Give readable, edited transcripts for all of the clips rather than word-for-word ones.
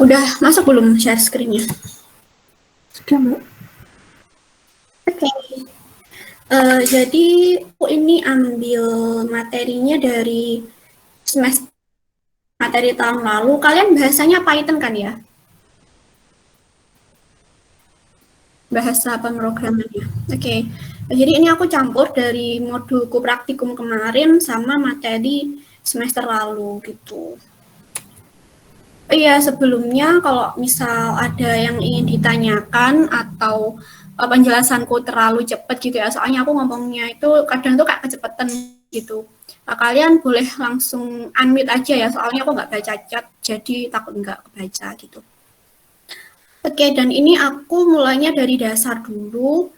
Udah masuk belum share screen-nya? Sudah, Mbak. Oke. Jadi aku ini ambil materinya dari semester materi tahun lalu. Kalian bahasanya Python kan ya? Bahasa pemrogramannya. Oke. Jadi ini aku campur dari modulku praktikum kemarin sama materi semester lalu gitu. Iya, sebelumnya kalau misal ada yang ingin ditanyakan atau penjelasanku terlalu cepat gitu ya, soalnya aku ngomongnya itu kadang tuh kayak kecepatan gitu. Kalian boleh langsung unmute aja ya, soalnya aku nggak baca chat, jadi takut nggak kebaca gitu. Oke, dan ini aku mulainya dari dasar dulu,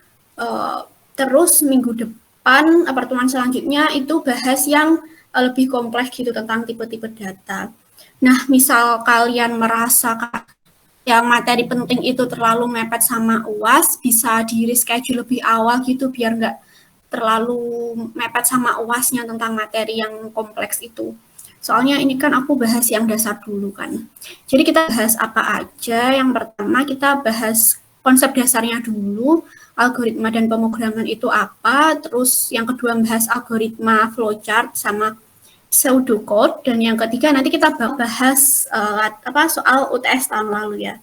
terus minggu depan, pertemuan selanjutnya itu bahas yang lebih kompleks gitu tentang tipe-tipe data. Nah, misal kalian merasa yang materi penting itu terlalu mepet sama UAS, bisa di reschedule lebih awal gitu biar nggak terlalu mepet sama UASnya tentang materi yang kompleks itu. Soalnya ini kan aku bahas yang dasar dulu kan. Jadi kita bahas apa aja. Yang pertama kita bahas konsep dasarnya dulu, algoritma dan pemrograman itu apa. Terus yang kedua bahas algoritma flowchart sama pseudocode, dan yang ketiga nanti kita bahas soal UTS tahun lalu ya.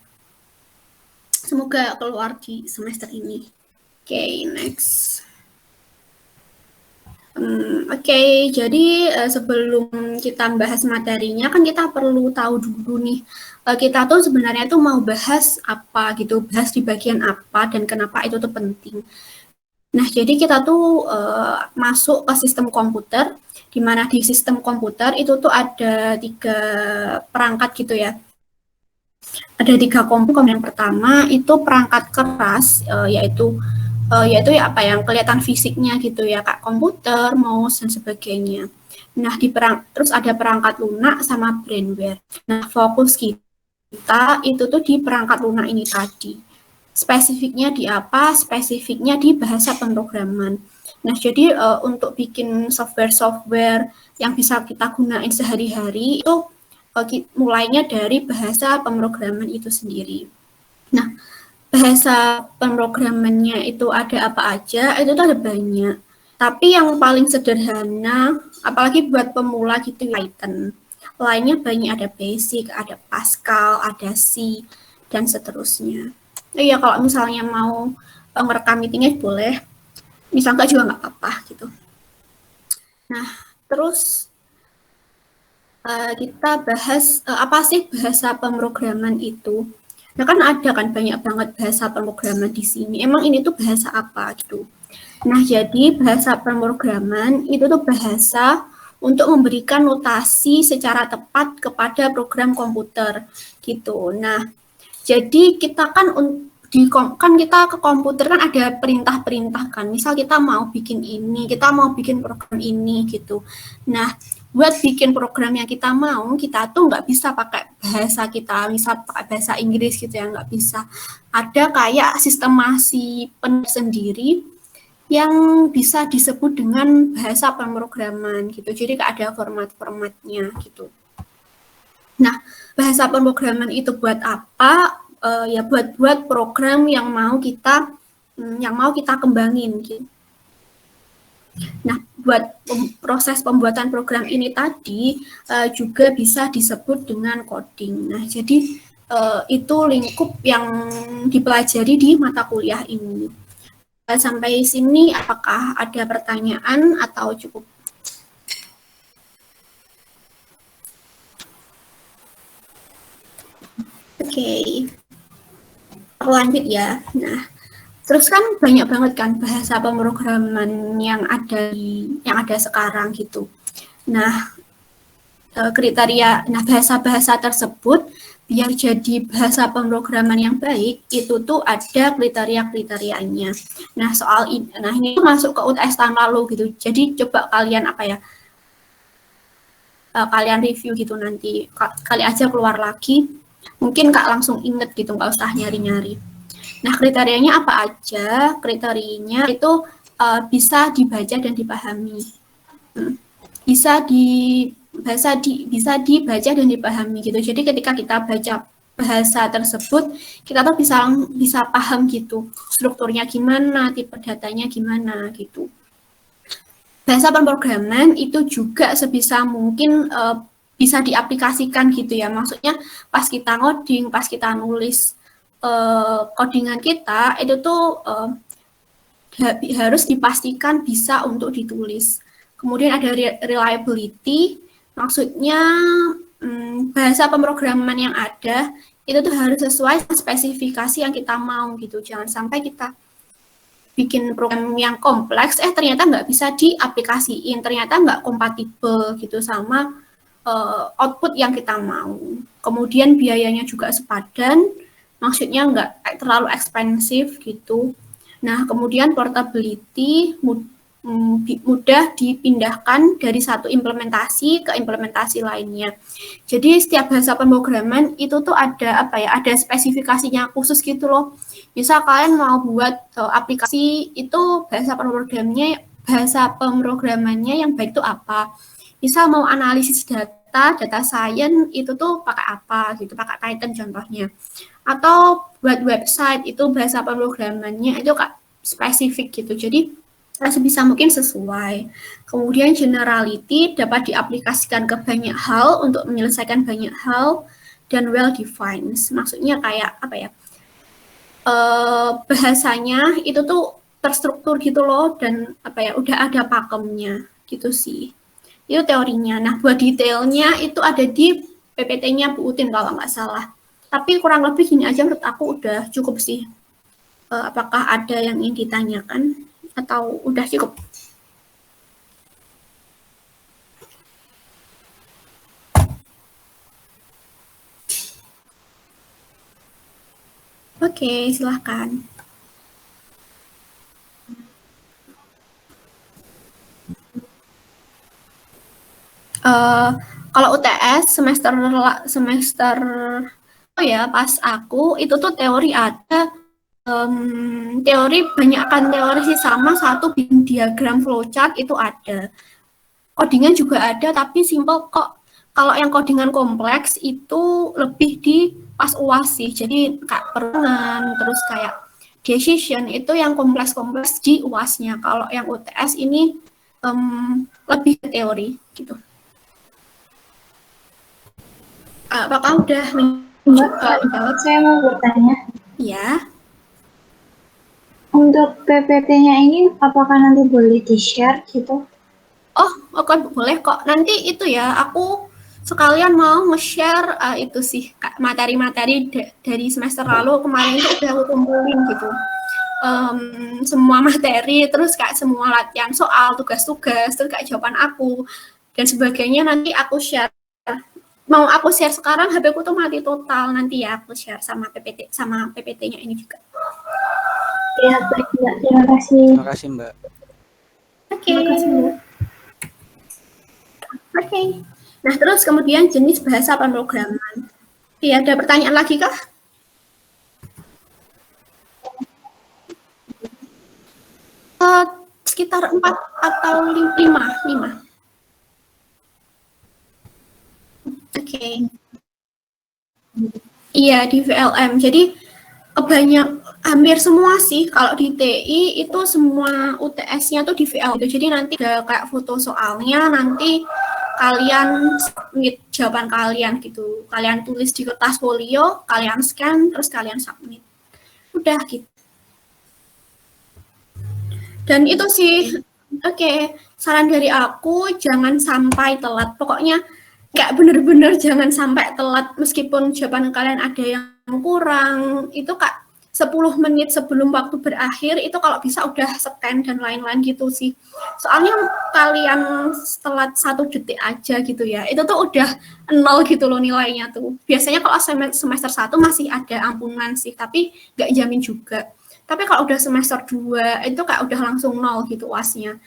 Semoga keluar di semester ini. Oke, next. Oke, jadi sebelum kita bahas materinya kan kita perlu tahu dulu nih, kita tuh sebenarnya tuh mau bahas apa gitu, bahas di bagian apa dan kenapa itu tuh penting. Nah, jadi kita tuh masuk ke sistem komputer, di mana di sistem komputer itu tuh ada 3 perangkat gitu ya. Ada 3 komponen. Yang pertama itu perangkat keras, yaitu ya apa yang kelihatan fisiknya gitu ya, Kak, komputer, mouse dan sebagainya. Nah, terus ada perangkat lunak sama brainware. Nah, fokus kita itu tuh di perangkat lunak ini tadi. Spesifiknya di apa? Spesifiknya di bahasa pemrograman. Nah, jadi untuk bikin software-software yang bisa kita gunain sehari-hari itu mulainya dari bahasa pemrograman itu sendiri. Nah, bahasa pemrogramannya itu ada apa aja? Itu tuh ada banyak. Tapi yang paling sederhana, apalagi buat pemula gitu, Python. Lainnya banyak, ada Basic, ada Pascal, ada C, dan seterusnya. Iya, kalau misalnya mau ngerekam meetingnya boleh, misalnya juga nggak apa-apa gitu. Nah, terus kita bahas apa sih bahasa pemrograman itu. Nah, kan ada kan banyak banget bahasa pemrograman di sini. Emang ini tuh bahasa apa gitu. Nah, jadi bahasa pemrograman itu tuh bahasa untuk memberikan notasi secara tepat kepada program komputer gitu. Nah, jadi kita kan kita ke komputer kan ada perintah-perintah kan. Misal kita mau bikin ini, kita mau bikin program ini gitu. Nah, buat bikin program yang kita mau, kita tuh nggak bisa pakai bahasa kita, misal pakai bahasa Inggris gitu ya, nggak bisa. Ada kayak sistemasi sendiri yang bisa disebut dengan bahasa pemrograman gitu. Jadi ada format-formatnya gitu. Nah, bahasa pemrograman itu buat apa? Ya buat program yang mau kita kembangin gitu. Nah, buat proses pembuatan program ini tadi juga bisa disebut dengan coding. Nah, jadi itu lingkup yang dipelajari di mata kuliah ini. Sampai sini apakah ada pertanyaan atau cukup? Oke. Aku lanjut ya. Nah, terus kan banyak banget kan bahasa pemrograman yang ada sekarang gitu. Nah, bahasa-bahasa tersebut biar jadi bahasa pemrograman yang baik itu tuh ada kriteria-kriterianya. Nah, ini masuk ke UTS tahun lalu gitu. Jadi coba kalian kalian review gitu nanti. Kali aja keluar lagi. Mungkin Kak langsung inget gitu, nggak usah nyari-nyari. Nah, kriterianya apa aja? Kriterianya itu bisa dibaca dan dipahami. Bisa dibaca dan dipahami gitu. Jadi ketika kita baca bahasa tersebut, kita tuh bisa paham gitu, strukturnya gimana, tipe datanya gimana gitu. Bahasa pemrograman itu juga sebisa mungkin bisa diaplikasikan gitu ya. Maksudnya pas kita ngoding, pas kita nulis codingan kita, itu tuh harus dipastikan bisa untuk ditulis. Kemudian ada reliability, maksudnya bahasa pemrograman yang ada itu tuh harus sesuai spesifikasi yang kita mau gitu. Jangan sampai kita bikin program yang kompleks, ternyata nggak bisa diaplikasiin, ternyata nggak kompatibel gitu sama output yang kita mau. Kemudian biayanya juga sepadan, maksudnya nggak terlalu ekspensif gitu. Nah, kemudian portability mudah dipindahkan dari satu implementasi ke implementasi lainnya. Jadi setiap bahasa pemrograman itu tuh ada ada spesifikasinya khusus gitu loh. Misal kalian mau buat aplikasi itu bahasa pemrogramannya yang baik itu apa? Misal mau analisis data science itu tuh pakai apa gitu, pakai Python contohnya. Atau buat website itu bahasa pemrogramannya itu spesifik gitu. Jadi sebisa mungkin sesuai. Kemudian generality dapat diaplikasikan ke banyak hal untuk menyelesaikan banyak hal dan well defined. Maksudnya kayak bahasanya itu tuh terstruktur gitu loh dan udah ada pakemnya gitu sih. Itu teorinya. Nah, buat detailnya itu ada di PPT-nya Bu Utin kalau nggak salah. Tapi kurang lebih gini aja menurut aku udah cukup sih. Apakah ada yang ingin ditanyakan atau udah cukup? Oke, silahkan. Kalau UTS semester pas aku itu tuh teori ada teori banyakkan teori sih sama satu bikin diagram flowchart itu ada. Codingan juga ada tapi simple kok. Kalau yang codingan kompleks itu lebih di pas UAS sih. Jadi kayak perenungan terus kayak decision itu yang kompleks-kompleks di UAS-nya. Kalau yang UTS ini lebih ke teori gitu. Apakah udah menjawab? Saya mau bertanya. Ya. Untuk PPT-nya ini apakah nanti boleh di-share gitu? Oh, oke, boleh kok. Nanti itu ya, aku sekalian mau nge-share itu sih, materi-materi dari semester lalu kemarin itu udah aku kumpulin gitu. Semua materi, terus kayak semua latihan soal, tugas-tugas, terus kayak jawaban aku, dan sebagainya nanti aku share. Mau aku share sekarang, HP ku tuh mati total, nanti ya aku share sama PPT-nya ini juga. Ya, baik Mbak. Terima kasih. Terima kasih Mbak. Oke. Terima kasih Mbak. Oke. Nah, terus kemudian jenis bahasa pemrograman. Iya, ada pertanyaan lagi kah? Sekitar 4 atau 5. Oke. Iya, di VLM. Jadi hampir semua sih kalau di TI itu semua UTS-nya tuh di VL gitu. Jadi nanti ada kayak foto soalnya, nanti kalian submit jawaban kalian gitu. Kalian tulis di kertas folio, kalian scan, terus kalian submit. Udah gitu. Dan itu sih, oke, saran dari aku jangan sampai telat. Pokoknya nggak bener-bener jangan sampai telat meskipun jawaban kalian ada yang kurang. Itu Kak, 10 menit sebelum waktu berakhir itu kalau bisa udah scan dan lain-lain gitu sih. Soalnya kalian telat 1 detik aja gitu ya, itu tuh udah 0 gitu loh nilainya tuh. Biasanya kalau semester 1 masih ada ampunan sih, tapi nggak jamin juga. Tapi kalau udah semester 2 itu kayak udah langsung 0 gitu UAS-nya.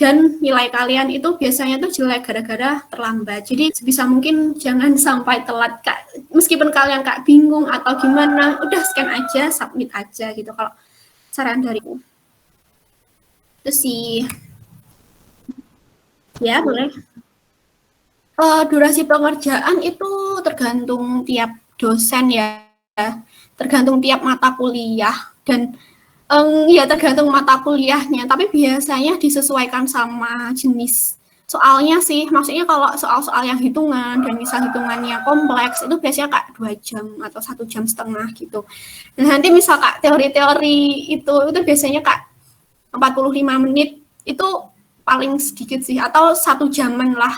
Dan nilai kalian itu biasanya tuh jelek gara-gara terlambat. Jadi sebisa mungkin jangan sampai telat Kak. Meskipun kalian Kak bingung atau gimana, udah scan aja, submit aja gitu kalau saran dariku. Itu sih. Ya, boleh. Durasi pengerjaan itu tergantung tiap dosen ya, tergantung tiap mata kuliah dan ya tergantung mata kuliahnya, tapi biasanya disesuaikan sama jenis soalnya sih. Maksudnya kalau soal-soal yang hitungan dan misal hitungannya kompleks itu biasanya Kak 2 jam atau 1,5 jam gitu. Dan nanti misal Kak teori-teori itu biasanya Kak 45 menit itu paling sedikit sih, atau 1 jaman lah.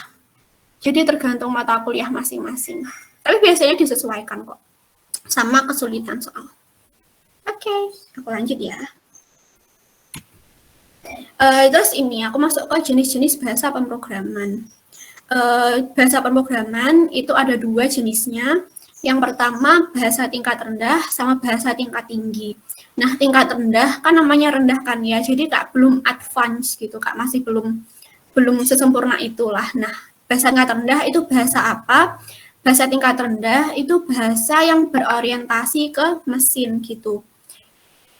Jadi tergantung mata kuliah masing-masing. Tapi biasanya disesuaikan kok sama kesulitan soal. Oke, aku lanjut ya. Terus ini aku masuk ke jenis-jenis bahasa pemrograman. Bahasa pemrograman itu ada 2 jenisnya. Yang pertama bahasa tingkat rendah sama bahasa tingkat tinggi. Nah, tingkat rendah kan namanya rendah kan ya, jadi Kak belum advance gitu Kak, masih belum sesempurna itulah. Nah, bahasa tingkat rendah itu bahasa apa? Bahasa tingkat rendah itu bahasa yang berorientasi ke mesin gitu.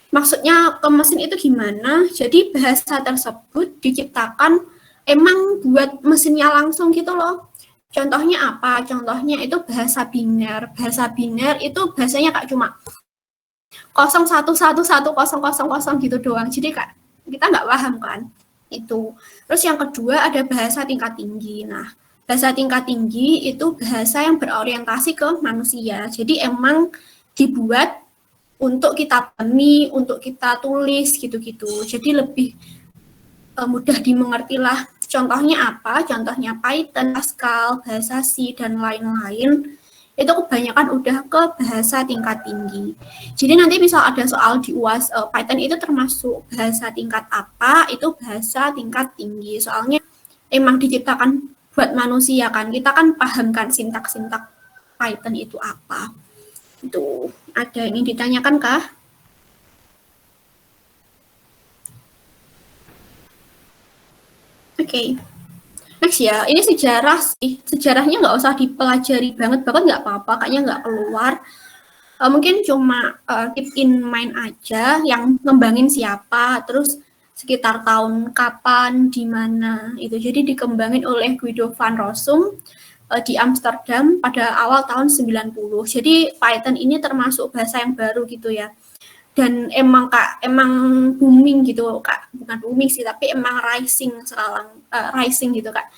Maksudnya ke mesin itu gimana? Jadi bahasa tersebut diciptakan emang buat mesinnya langsung gitu loh. Contohnya apa? Contohnya itu bahasa biner. Bahasa biner itu bahasanya Kak cuma 0111000 gitu doang. Jadi Kak, kita nggak paham kan itu. Terus yang kedua ada bahasa tingkat tinggi. Nah, bahasa tingkat tinggi itu bahasa yang berorientasi ke manusia. Jadi emang dibuat untuk kita pahami, untuk kita tulis gitu-gitu. Jadi lebih mudah dimengerti lah. Contohnya apa? Contohnya Python, Pascal, bahasa C, dan lain-lain. Itu kebanyakan udah ke bahasa tingkat tinggi. Jadi nanti misal ada soal di UAS, Python itu termasuk bahasa tingkat apa? Itu bahasa tingkat tinggi. Soalnya emang diciptakan buat manusia kan. Kita kan paham kan sintak-sintak Python itu apa. Itu ada yang ditanyakan kah? Oke. Next ya, ini sejarah sih. Sejarahnya nggak usah dipelajari banget nggak apa-apa, kayaknya nggak keluar. Mungkin cuma keep in mind aja yang ngembangin siapa, terus sekitar tahun kapan, di mana itu. Jadi dikembangin oleh Guido van Rossum di Amsterdam pada awal tahun 90. Jadi Python ini termasuk bahasa yang baru gitu ya. Dan emang Kak, emang booming gitu Kak, bukan booming sih, tapi emang rising sekarang, rising gitu Kak.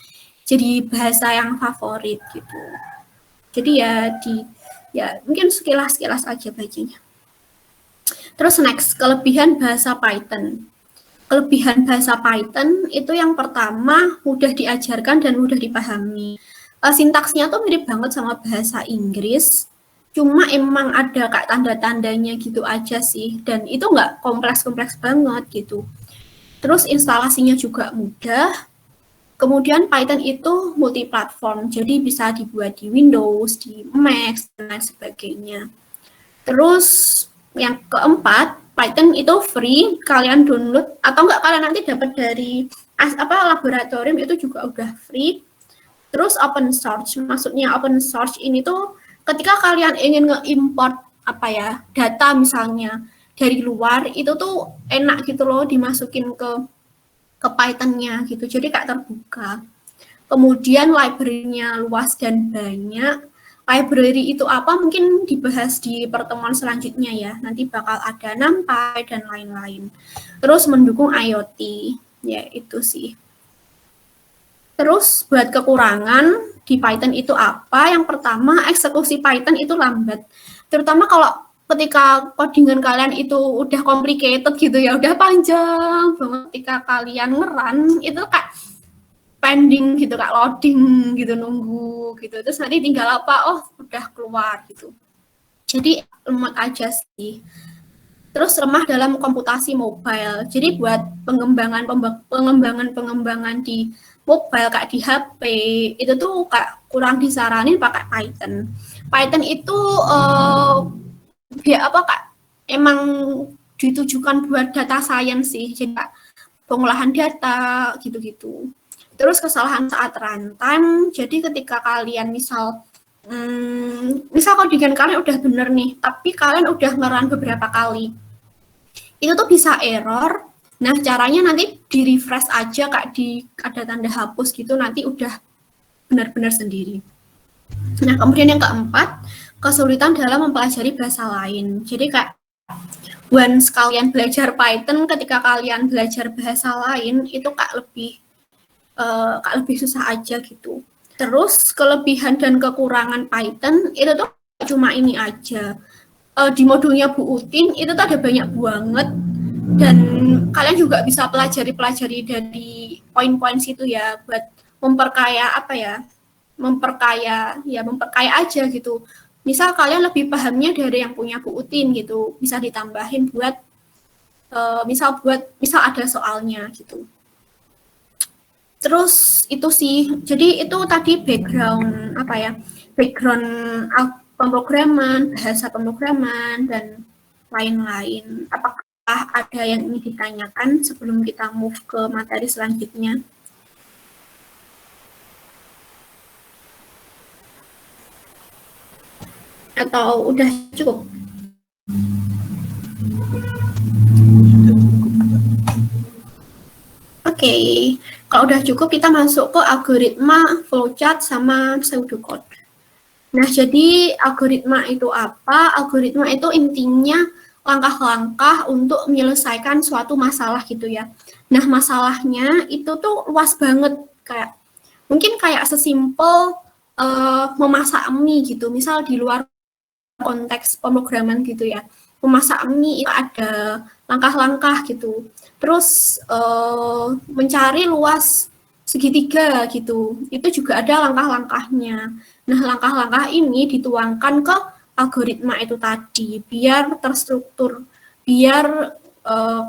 Jadi bahasa yang favorit gitu. Jadi ya mungkin sekilas aja bacanya. Terus next, kelebihan bahasa Python. Kelebihan bahasa Python itu yang pertama mudah diajarkan dan mudah dipahami. Sintaksnya tuh mirip banget sama bahasa Inggris, cuma emang ada Kak tanda-tandanya gitu aja sih, dan itu nggak kompleks-kompleks banget gitu. Terus instalasinya juga mudah. Kemudian Python itu multi-platform, jadi bisa dibuat di Windows, di Mac, dan lain sebagainya. Terus yang keempat, Python itu free, kalian download atau enggak kalian nanti dapat dari laboratorium itu juga udah free. Terus open source, maksudnya open source ini tuh ketika kalian ingin nge-import data misalnya dari luar, itu tuh enak gitu loh dimasukin ke Python-nya gitu. Jadi Kak terbuka. Kemudian library-nya luas dan banyak. Library itu apa mungkin dibahas di pertemuan selanjutnya ya. Nanti bakal ada NumPy dan lain-lain. Terus mendukung IoT. Ya itu sih. Terus buat kekurangan di Python itu apa? Yang pertama, eksekusi Python itu lambat. Terutama kalau ketika codingan kalian itu udah complicated gitu ya, udah panjang banget. Ketika kalian ngeran, itu Kak pending gitu Kak, loading gitu, nunggu gitu. Terus nanti tinggal udah keluar gitu. Jadi lemot aja sih. Terus remah dalam komputasi mobile. Jadi buat pengembangan di mobile Kak, di HP itu tuh Kak kurang disaranin pakai Python. Python itu Kak emang ditujukan buat data science sih. Jadi Kak pengolahan data gitu-gitu. Terus kesalahan saat runtime. Jadi ketika kalian misal codingan kalian udah bener nih, tapi kalian udah nge-run beberapa kali, itu tuh bisa error. Nah, caranya nanti di-refresh aja Kak, ada tanda hapus gitu, nanti udah benar-benar sendiri. Nah, kemudian yang keempat, kesulitan dalam mempelajari bahasa lain. Jadi kayak once kalian belajar Python, ketika kalian belajar bahasa lain itu kayak lebih susah aja gitu. Terus kelebihan dan kekurangan Python itu tuh cuma ini aja. Di modulnya Bu Utin itu tuh ada banyak banget, dan kalian juga bisa pelajari dari poin-poin situ ya, buat memperkaya memperkaya aja gitu. Misal kalian lebih pahamnya dari yang punya Bu Utin gitu, bisa ditambahin buat misal ada soalnya gitu. Terus itu sih, jadi itu tadi background pemrograman, bahasa pemrograman dan lain-lain. Apakah ada yang ingin ditanyakan sebelum kita move ke materi selanjutnya? Atau udah cukup? Oke, kalau udah cukup kita masuk ke algoritma, flowchart, sama pseudocode. Nah, jadi algoritma itu apa? Algoritma itu intinya langkah-langkah untuk menyelesaikan suatu masalah gitu ya. Nah, masalahnya itu tuh luas banget, mungkin kayak sesimpel memasak mie gitu. Misal di luar konteks pemrograman gitu ya. Memasak mie itu ada langkah-langkah gitu. Terus mencari luas segitiga gitu, itu juga ada langkah-langkahnya. Nah, langkah-langkah ini dituangkan ke algoritma itu tadi, biar terstruktur, biar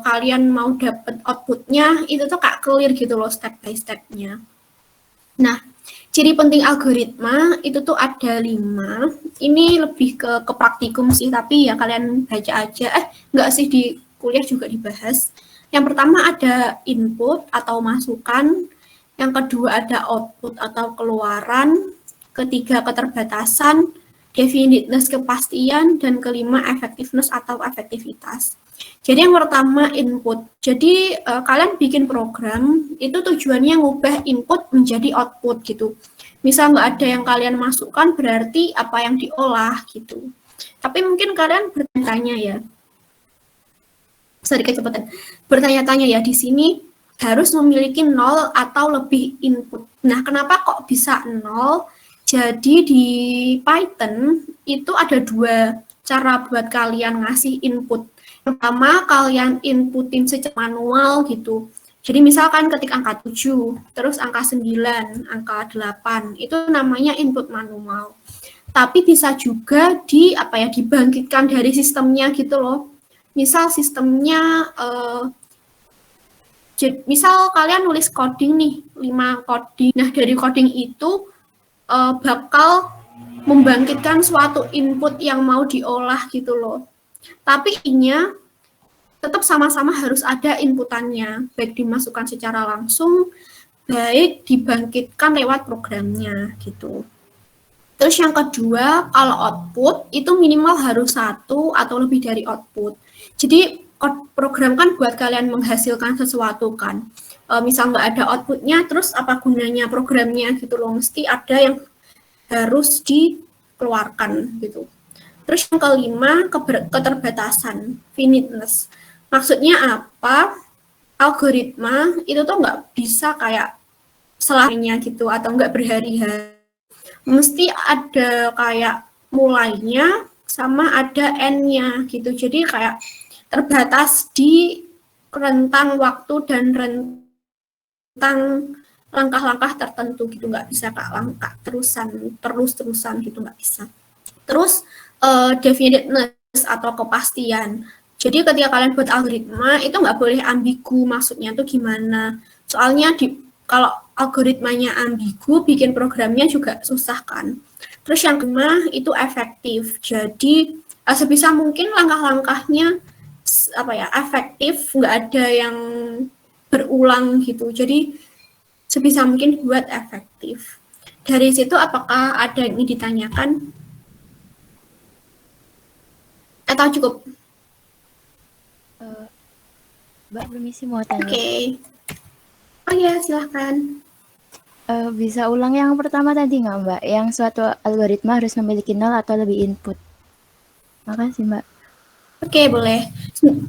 kalian mau dapat outputnya itu tuh kayak clear gitu loh, step by stepnya. Nah, ciri penting algoritma itu tuh ada 5. Ini lebih ke praktikum sih, tapi ya kalian baca aja. Enggak sih, di kuliah juga dibahas. Yang pertama ada input atau masukan. Yang kedua ada output atau keluaran. Ketiga keterbatasan, definiteness kepastian, dan kelima effectiveness atau efektivitas. Jadi yang pertama input. Jadi kalian bikin program itu tujuannya ngubah input menjadi output gitu. Misal nggak ada yang kalian masukkan berarti apa yang diolah gitu. Tapi mungkin kalian bertanya ya, sedikit cepetan. Bertanya-tanya ya, di sini harus memiliki 0 atau lebih input. Nah, kenapa kok bisa 0? Jadi di Python itu ada 2 cara buat kalian ngasih input. Pertama, kalian inputin secara manual gitu. Jadi misalkan ketik angka 7, terus angka 9, angka 8, itu namanya input manual. Tapi bisa juga dibangkitkan dari sistemnya gitu loh. Misal sistemnya, misal kalian nulis coding nih, 5 coding. Nah, dari coding itu bakal membangkitkan suatu input yang mau diolah gitu loh. Tapi intinya tetap sama-sama harus ada inputannya, baik dimasukkan secara langsung, baik dibangkitkan lewat programnya gitu. Terus yang kedua, kalau output itu minimal harus 1 atau lebih dari output. Jadi program kan buat kalian menghasilkan sesuatu kan. Misal nggak ada outputnya, terus apa gunanya programnya gitu loh. Mesti ada yang harus dikeluarkan gitu. Terus yang kelima, keterbatasan, finiteness. Maksudnya apa? Algoritma itu tuh nggak bisa kayak selamanya gitu, atau nggak berhari-hari. Mesti ada kayak mulainya sama ada end-nya gitu. Jadi kayak terbatas di rentang waktu dan rentang langkah-langkah tertentu gitu, nggak bisa kayak langkah terus-terusan gitu, nggak bisa. Terus definiteness atau kepastian. Jadi ketika kalian buat algoritma itu nggak boleh ambigu, maksudnya tuh gimana. Soalnya kalau algoritmanya ambigu, bikin programnya juga susah kan. Terus yang kedua itu efektif. Jadi sebisa mungkin langkah-langkahnya efektif, nggak ada yang berulang gitu. Jadi sebisa mungkin buat efektif. Dari situ apakah ada yang ingin ditanyakan? Atau cukup? Mbak permisi mau tanya. Oke. Oh ya, silahkan. Bisa ulang yang pertama tadi nggak, Mbak? Yang suatu algoritma harus memiliki 0 atau lebih input. Makasih, Mbak. Oke, boleh.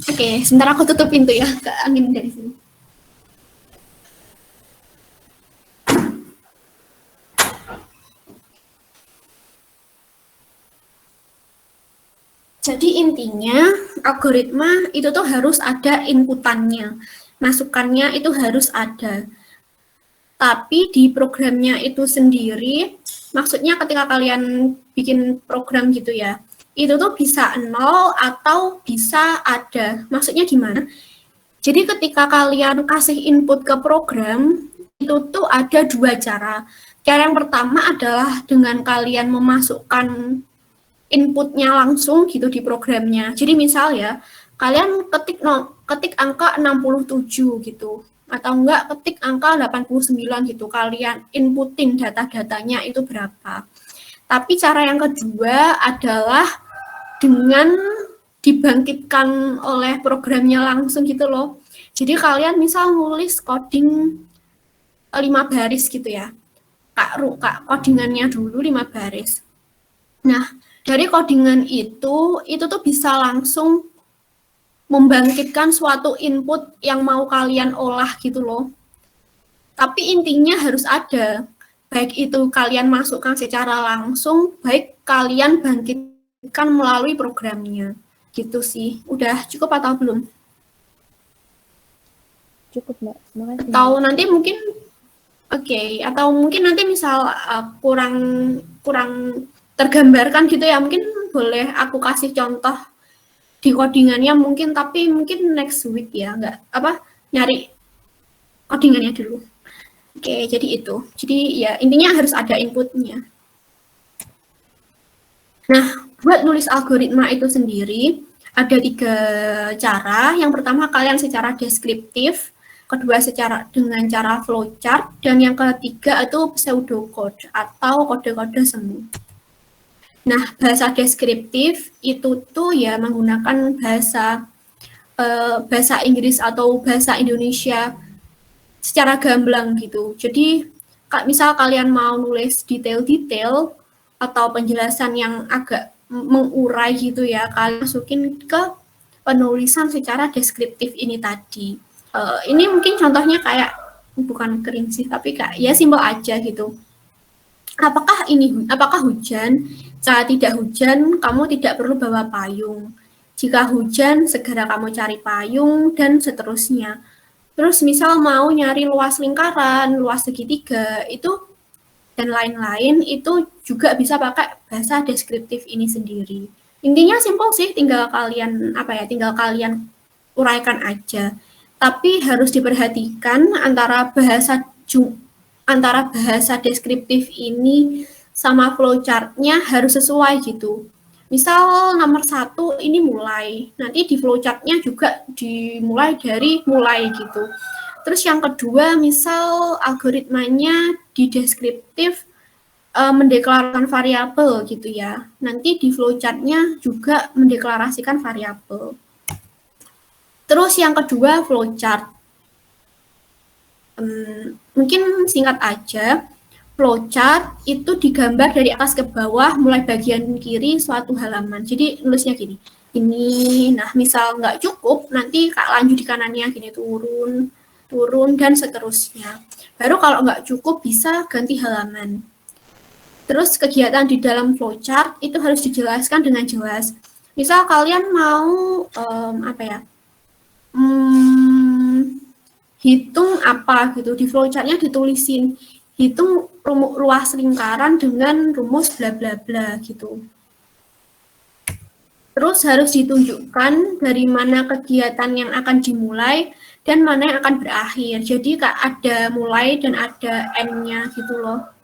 Oke, sebentar aku tutup pintu ya, ke angin dari sini. Jadi intinya algoritma itu tuh harus ada inputannya, masukannya itu harus ada. Tapi di programnya itu sendiri, maksudnya ketika kalian bikin program gitu ya, itu tuh bisa 0 atau bisa ada. Maksudnya gimana? Jadi ketika kalian kasih input ke program, itu tuh ada dua cara. Cara yang pertama adalah dengan kalian memasukkan inputnya langsung gitu di programnya. Jadi misal ya, kalian ketik angka 67 gitu, atau enggak ketik angka 89 gitu, kalian inputin data-datanya itu berapa. Tapi cara yang kedua adalah dengan dibangkitkan oleh programnya langsung gitu loh. Jadi kalian misal nulis coding 5 baris gitu ya, kak codingannya dulu 5 baris. Nah, dari codingan itu tuh bisa langsung membangkitkan suatu input yang mau kalian olah gitu loh. Tapi intinya harus ada, baik itu kalian masukkan secara langsung, baik kalian bangkitkan melalui programnya. Gitu sih. Udah cukup atau belum? Cukup, Mbak. Makasih. Atau nanti mungkin atau mungkin nanti misal kurang tergambarkan gitu ya, mungkin boleh aku kasih contoh di codingannya mungkin, tapi mungkin next week ya, nyari codingannya dulu. Jadi itu. Jadi ya intinya harus ada inputnya. Nah, buat nulis algoritma itu sendiri ada 3 cara. Yang pertama kalian secara deskriptif, kedua dengan cara flowchart, dan yang ketiga itu pseudocode atau kode-kode semu. Nah, bahasa deskriptif itu tuh ya menggunakan bahasa Inggris atau bahasa Indonesia secara gamblang gitu. Jadi, misal kalian mau nulis detail-detail atau penjelasan yang agak mengurai gitu ya, kalian masukin ke penulisan secara deskriptif ini tadi. Ini mungkin contohnya kayak, bukan kering sih, tapi kayak ya simpel aja gitu. Apakah hujan? Jika tidak hujan, kamu tidak perlu bawa payung. Jika hujan, segera kamu cari payung, dan seterusnya. Terus misal mau nyari luas lingkaran, luas segitiga, itu dan lain-lain, itu juga bisa pakai bahasa deskriptif ini sendiri. Intinya simpel sih, tinggal kalian uraikan aja. Tapi harus diperhatikan antara bahasa deskriptif ini sama flowchart-nya harus sesuai gitu. Misal nomor 1 ini mulai, nanti di flowchart-nya juga dimulai dari mulai gitu. Terus yang kedua, misal algoritmanya di deskriptif mendeklarasikan variabel gitu ya. Nanti di flowchart-nya juga mendeklarasikan variabel. Terus yang kedua, flowchart. Mungkin singkat aja, flowchart itu digambar dari atas ke bawah, mulai bagian kiri suatu halaman. Jadi nulisnya gini, ini, nah misal nggak cukup, nanti lanjut di kanannya gini, turun, dan seterusnya. Baru kalau nggak cukup bisa ganti halaman. Terus kegiatan di dalam flowchart itu harus dijelaskan dengan jelas. Misal kalian mau hitung apa gitu, di flowchart-nya ditulisin hitung luas lingkaran dengan rumus bla bla bla gitu. Terus harus ditunjukkan dari mana kegiatan yang akan dimulai dan mana yang akan berakhir. Jadi ada mulai dan ada end-nya gitu loh.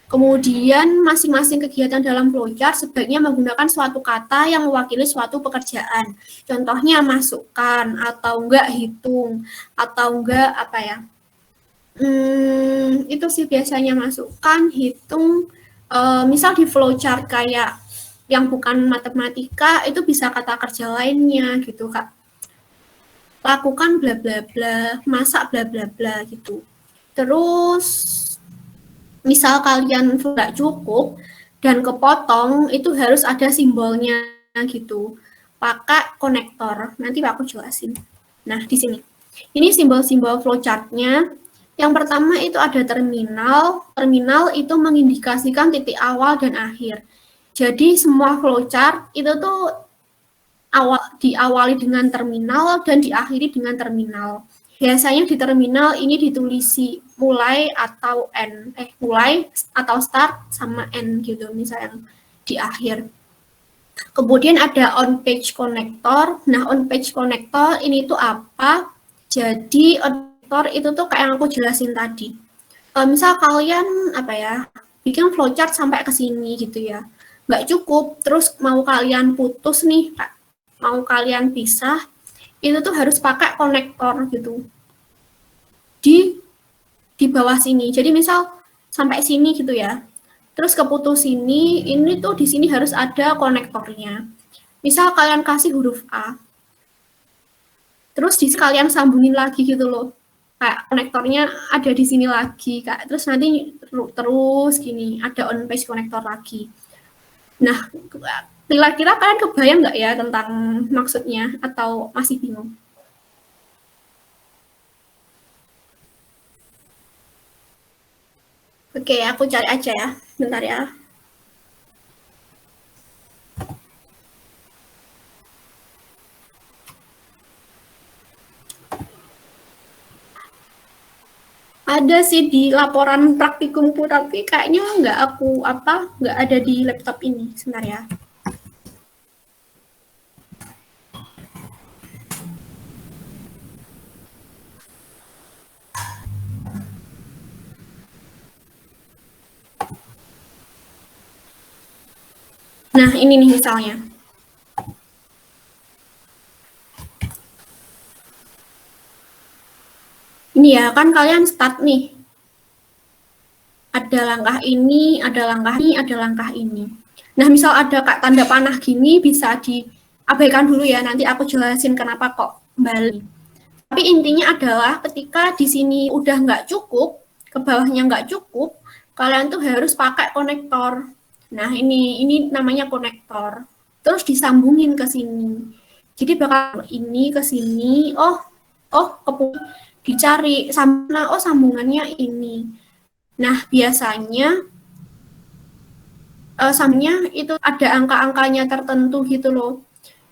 Kemudian masing-masing kegiatan dalam flowchart sebaiknya menggunakan suatu kata yang mewakili suatu pekerjaan. Contohnya masukkan, atau enggak hitung, atau enggak itu sih biasanya masukkan, hitung. Misal di flowchart kayak yang bukan matematika itu bisa kata kerja lainnya gitu Kak. Lakukan bla bla bla, masak bla bla bla gitu. Terus misal kalian nggak cukup dan kepotong, itu harus ada simbolnya gitu. Pakai konektor. Nanti aku jelasin. Nah, di sini. Ini simbol-simbol flowchart-nya. Yang pertama itu ada terminal. Terminal itu mengindikasikan titik awal dan akhir. Jadi semua flowchart itu tuh diawali dengan terminal dan diakhiri dengan terminal. Biasanya di terminal ini ditulisi mulai atau end, mulai atau start sama end gitu, misalnya di akhir. Kemudian ada on page connector. Nah, on page connector ini tuh apa? Jadi on connector itu tuh kayak yang aku jelasin tadi. Misal kalian bikin flowchart sampai ke sini gitu ya, nggak cukup, terus mau kalian putus nih, mau kalian pisah, itu tuh harus pakai konektor gitu di bawah sini. Jadi misal sampai sini gitu ya, terus keputus sini, ini tuh di sini harus ada konektornya. Misal kalian kasih huruf A, terus di kalian sambungin lagi gitu loh, kayak konektornya ada di sini lagi, Kak. Terus nanti terus gini, ada on page konektor lagi. Nah, kira-kira kalian kebayang nggak ya tentang maksudnya atau masih bingung? Oke, aku cari aja ya. Bentar ya. Ada sih di laporan praktikumku, tapi kayaknya nggak ada di laptop ini. Sebentar ya. Nah, ini nih misalnya. Ini ya, kan kalian start nih. Ada langkah ini, ada langkah ini, ada langkah ini. Nah, misal ada tanda panah gini, bisa diabaikan dulu ya, nanti aku jelasin kenapa kok kembali. Tapi intinya adalah ketika di sini udah nggak cukup, ke bawahnya nggak cukup, kalian tuh harus pakai konektor. Nah, ini namanya konektor. Terus disambungin ke sini. Jadi bakal ini ke sini, dicari sambungannya ini. Nah, biasanya sambungnya itu ada angka-angkanya tertentu gitu loh.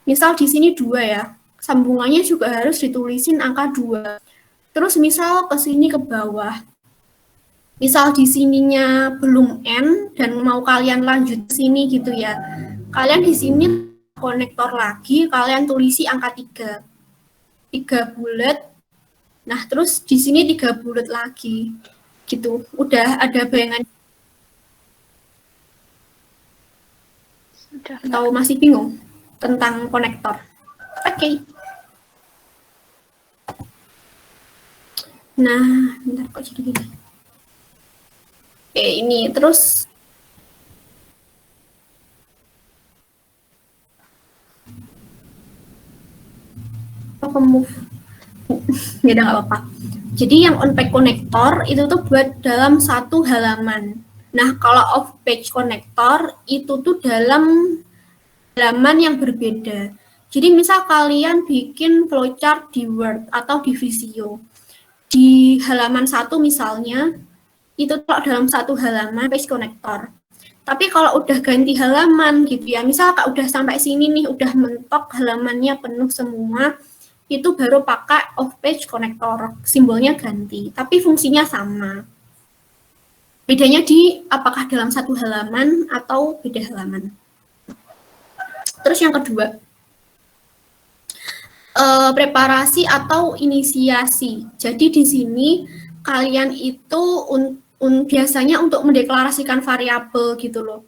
Misal di sini 2 ya, sambungannya juga harus ditulisin angka 2. Terus misal ke sini ke bawah. Misal di sininya belum N dan mau kalian lanjut ke sini gitu ya. Kalian di sini konektor lagi, kalian tulisi angka 3. 3 bulat. Nah, terus di sini 3 bulat lagi. Gitu. Udah ada bayangan. Sudah. Atau masih bingung tentang konektor? Oke. Nah, bentar kok jadi gini. Oke, ini terus move. Ya udah nggak apa-apa. Jadi yang on page connector itu tuh buat dalam satu halaman. Nah, kalau off page connector itu tuh dalam halaman yang berbeda. Jadi misal kalian bikin flowchart di Word atau di Visio. Di halaman 1 misalnya, itu kalau dalam satu halaman page connector. Tapi kalau udah ganti halaman gitu ya, misal Kak udah sampai sini nih, udah mentok halamannya penuh semua, itu baru pakai off page connector, simbolnya ganti, tapi fungsinya sama. Bedanya di apakah dalam satu halaman atau beda halaman. Terus yang kedua, preparasi atau inisiasi. Jadi di sini kalian itu biasanya untuk mendeklarasikan variabel gitu loh.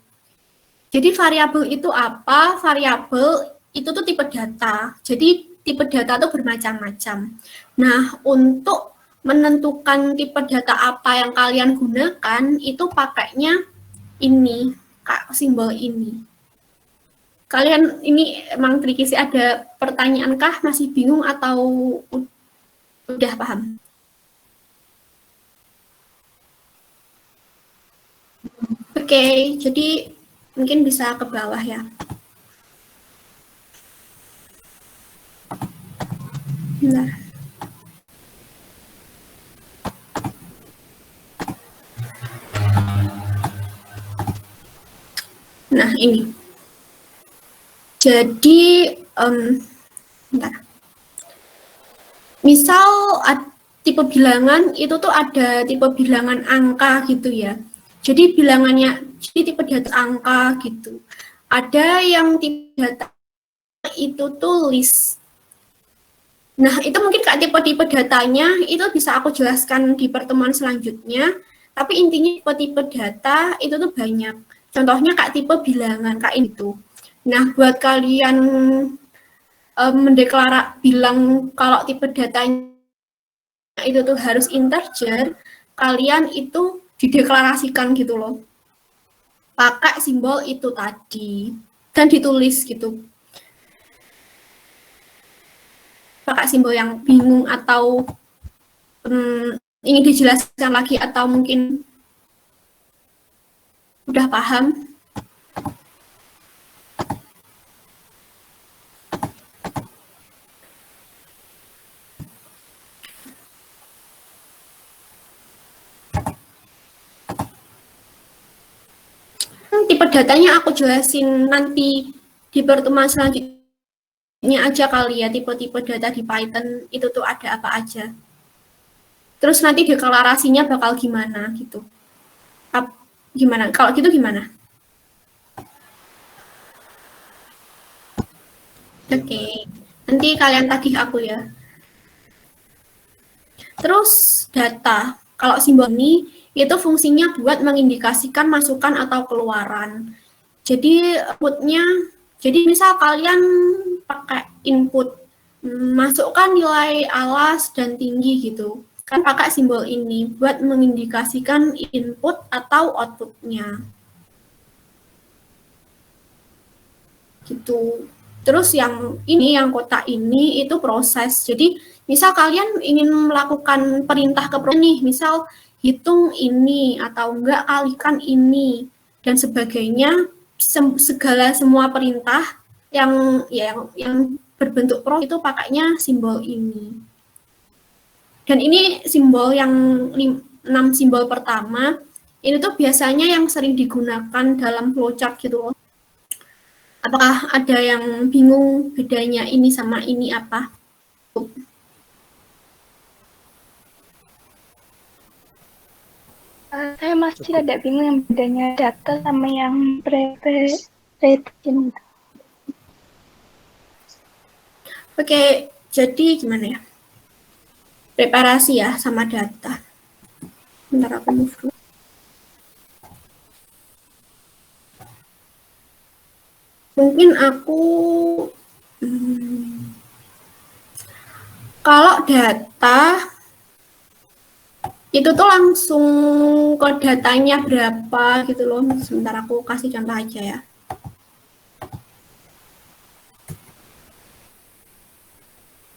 Jadi variabel itu apa? Variabel itu tuh tipe data. Jadi tipe data itu bermacam-macam. Nah, untuk menentukan tipe data apa yang kalian gunakan, itu pakainya ini, simbol ini. Kalian ini emang tricky sih, ada pertanyaan kah? Masih bingung atau udah paham? Oke, jadi mungkin bisa ke bawah ya. Bentar. Nah, ini. Jadi, bentar. Misal tipe bilangan itu tuh ada tipe bilangan angka gitu ya. Jadi bilangannya, jadi tipe data angka gitu. Ada yang tipe data itu tuh list. Nah, itu mungkin Kak tipe-tipe datanya itu bisa aku jelaskan di pertemuan selanjutnya. Tapi intinya tipe-tipe data itu tuh banyak. Contohnya Kak tipe bilangan, Kak itu. Nah, buat kalian bilang kalau tipe datanya itu tuh harus integer, kalian itu dideklarasikan gitu loh. Pakai simbol itu tadi. Dan ditulis gitu. Pakai simbol yang bingung atau ingin dijelaskan lagi atau mungkin udah paham. Tipe datanya aku jelasin nanti di pertemuan selanjutnya aja kali ya, tipe-tipe data di Python itu tuh ada apa aja. Terus nanti deklarasinya bakal gimana gitu. Gimana? Kalau gitu gimana? Oke. Nanti kalian tagih aku ya. Terus data. Kalau simbol ini itu fungsinya buat mengindikasikan masukan atau keluaran. Jadi inputnya, jadi misal kalian pakai input masukkan nilai alas dan tinggi gitu, kan pakai simbol ini buat mengindikasikan input atau outputnya. Gitu. Terus yang ini, yang kotak ini itu proses. Jadi misal kalian ingin melakukan perintah ke program nih, misal hitung ini atau enggak kalikan ini dan sebagainya, semua perintah yang berbentuk proses itu pakainya simbol ini. Dan ini simbol yang 6 simbol pertama, ini tuh biasanya yang sering digunakan dalam flowchart gitu loh. Apakah ada yang bingung bedanya ini sama ini apa? Saya masih ada bingung yang bedanya data sama yang preparation. Oke, jadi gimana ya? Preparasi ya sama data. Bentar aku move dulu. Mungkin aku kalau data itu tuh langsung ke datanya berapa gitu loh. Sebentar aku kasih contoh aja ya.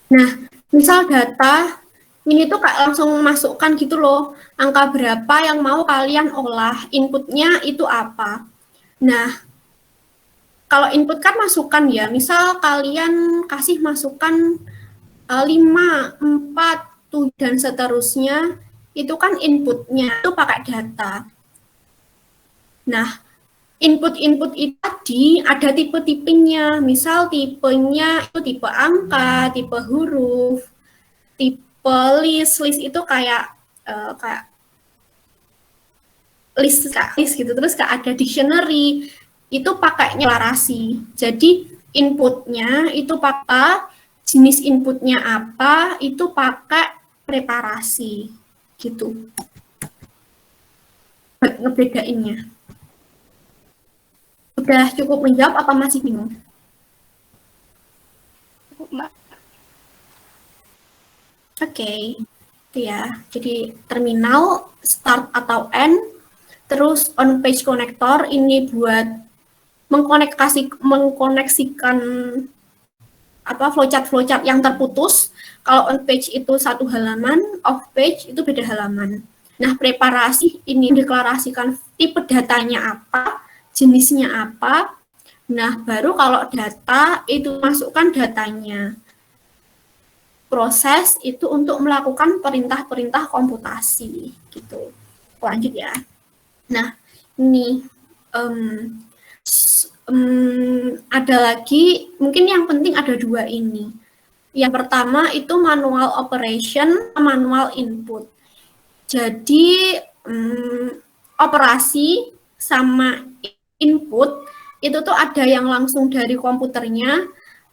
Nah, misal data ini tuh kayak langsung masukkan gitu loh, angka berapa yang mau kalian olah, inputnya itu apa. Nah, kalau input kan masukan ya, misal kalian kasih masukan 5, 4, 7, dan seterusnya, itu kan inputnya, itu pakai data. Nah, input-input itu tadi ada tipe-tipenya, misal tipenya itu tipe angka, tipe huruf, tipe list itu kayak list gitu, terus kayak ada dictionary, itu pakainya deklarasi. Jadi inputnya itu pakai jenis inputnya apa, itu pakai preparasi gitu. Ngebedainnya. Udah cukup menjawab apa masih bingung? Mbak. Oke, itu ya. Jadi terminal, start atau end, terus on page connector ini buat mengkoneksikan flowchart yang terputus. Kalau on page itu satu halaman, off page itu beda halaman. Nah, preparasi ini deklarasikan tipe datanya apa, jenisnya apa. Nah, baru kalau data itu masukkan datanya. Proses itu untuk melakukan perintah-perintah komputasi gitu. Lanjut ya. Nah, ini ada lagi, mungkin yang penting ada dua ini. Yang pertama itu manual operation, manual input. Jadi operasi sama input itu tuh ada yang langsung dari komputernya,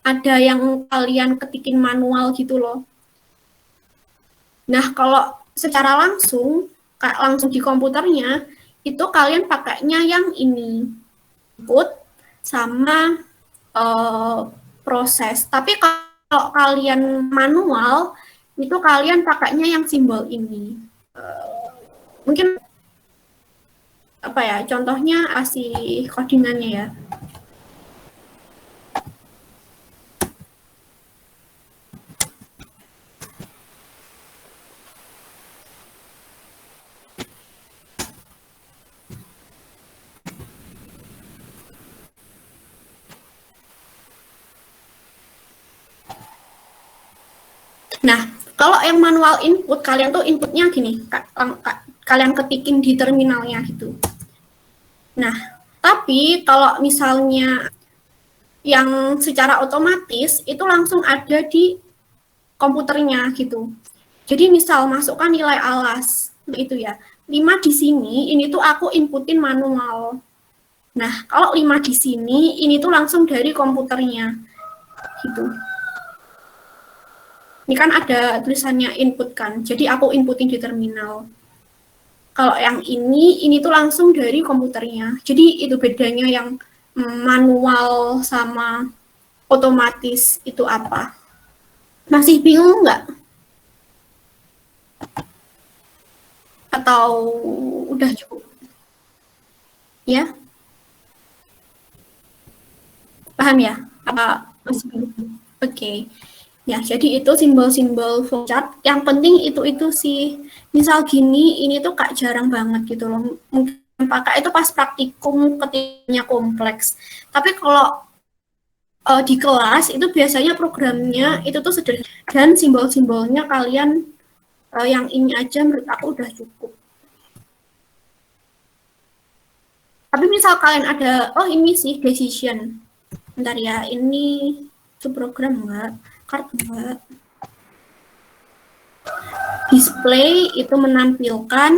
ada yang kalian ketikin manual gitu loh. Nah, kalau secara langsung di komputernya, itu kalian pakainya yang ini, input sama proses. Tapi kalau kalian manual, itu kalian pakainya yang simbol ini. Mungkin apa ya, contohnya kasih codingannya ya. Nah, kalau yang manual input, kalian tuh inputnya gini, kalian ketikin di terminalnya gitu. Nah, tapi kalau misalnya yang secara otomatis, itu langsung ada di komputernya gitu. Jadi misal masukkan nilai alas, itu ya, 5 di sini, ini tuh aku inputin manual. Nah, kalau 5 di sini, ini tuh langsung dari komputernya, gitu. Ini kan ada tulisannya input kan, jadi aku inputin di terminal. Kalau yang ini tuh langsung dari komputernya. Jadi itu bedanya yang manual sama otomatis itu apa? Masih bingung nggak? Atau udah cukup? Ya? Paham ya? Apa masih bingung? Oke. Ya, jadi itu simbol-simbol flowchart. Yang penting itu sih. Misal gini, ini tuh Kak jarang banget gitu loh. Mungkin pakai itu pas praktikum ketiknya kompleks. Tapi kalau di kelas itu biasanya programnya itu tuh sederhana. Dan simbol-simbolnya kalian yang ini aja menurut aku udah cukup. Tapi misal kalian ada, oh ini sih decision. Bentar ya, ini itu program enggak? Kartu enggak. Display itu menampilkan,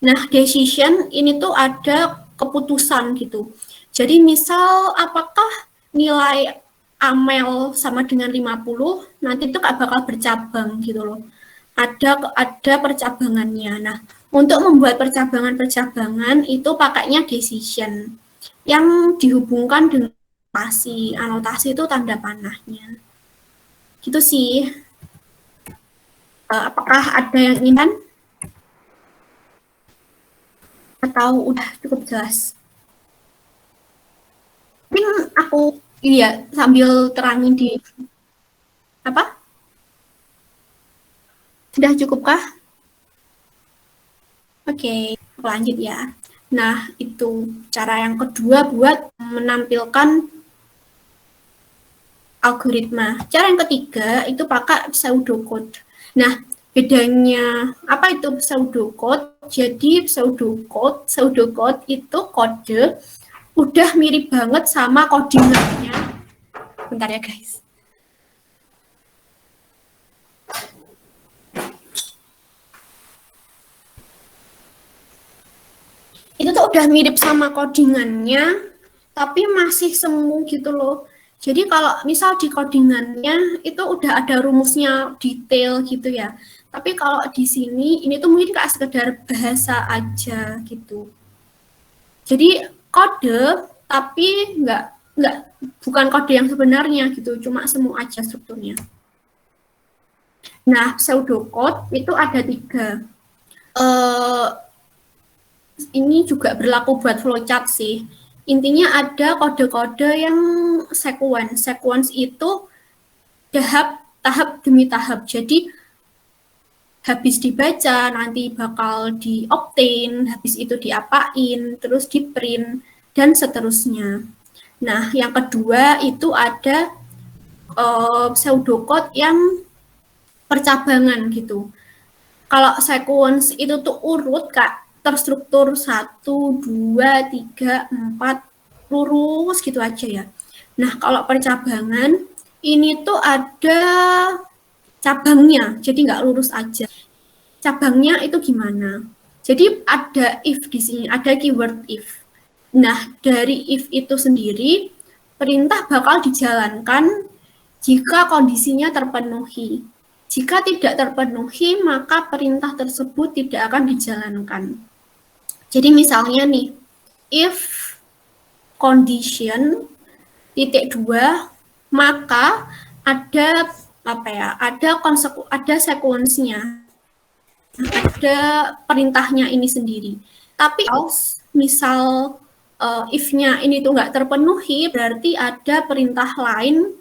nah decision ini tuh ada keputusan gitu. Jadi misal apakah nilai Amel sama dengan 50, nanti itu bakal bercabang gitu loh. Ada percabangannya. Nah, untuk membuat percabangan-percabangan itu pakainya decision yang dihubungkan dengan anotasi. Anotasi itu tanda panahnya. Gitu sih. Apakah ada yang ingin? Atau udah cukup jelas? Mungkin aku sambil terangin di apa? Sudah cukupkah? Oke, lanjut ya. Nah, itu cara yang kedua buat menampilkan algoritma. Cara yang ketiga itu pakai pseudocode. Nah, bedanya apa itu pseudocode? Jadi pseudocode itu kode udah mirip banget sama codingannya. Bentar ya guys. Itu tuh udah mirip sama codingannya, tapi masih semu gitu loh. Jadi kalau misal di codingannya itu udah ada rumusnya detail gitu ya. Tapi kalau di sini ini tuh mungkin kayak sekedar bahasa aja gitu. Jadi kode tapi bukan kode yang sebenarnya gitu, cuma semu aja strukturnya. Nah, pseudocode itu ada 3. Ini juga berlaku buat flowchart sih. Intinya ada kode-kode yang sequence. Sequence itu tahap demi tahap. Jadi habis dibaca nanti bakal di-obtain, habis itu diapain, terus di-print, dan seterusnya. Nah, yang kedua itu ada pseudocode yang percabangan gitu. Kalau sequence itu tuh urut, Kak, terstruktur 1, 2, 3, 4, lurus gitu aja ya. Nah, kalau percabangan, ini tuh ada cabangnya, jadi nggak lurus aja. Cabangnya itu gimana? Jadi ada if di sini, ada keyword if. Nah, dari if itu sendiri, perintah bakal dijalankan jika kondisinya terpenuhi. Jika tidak terpenuhi, maka perintah tersebut tidak akan dijalankan. Jadi misalnya nih, if condition titik 2, maka ada ada sequence-nya, ada perintahnya ini sendiri. Tapi misal if-nya ini tuh nggak terpenuhi, berarti ada perintah lain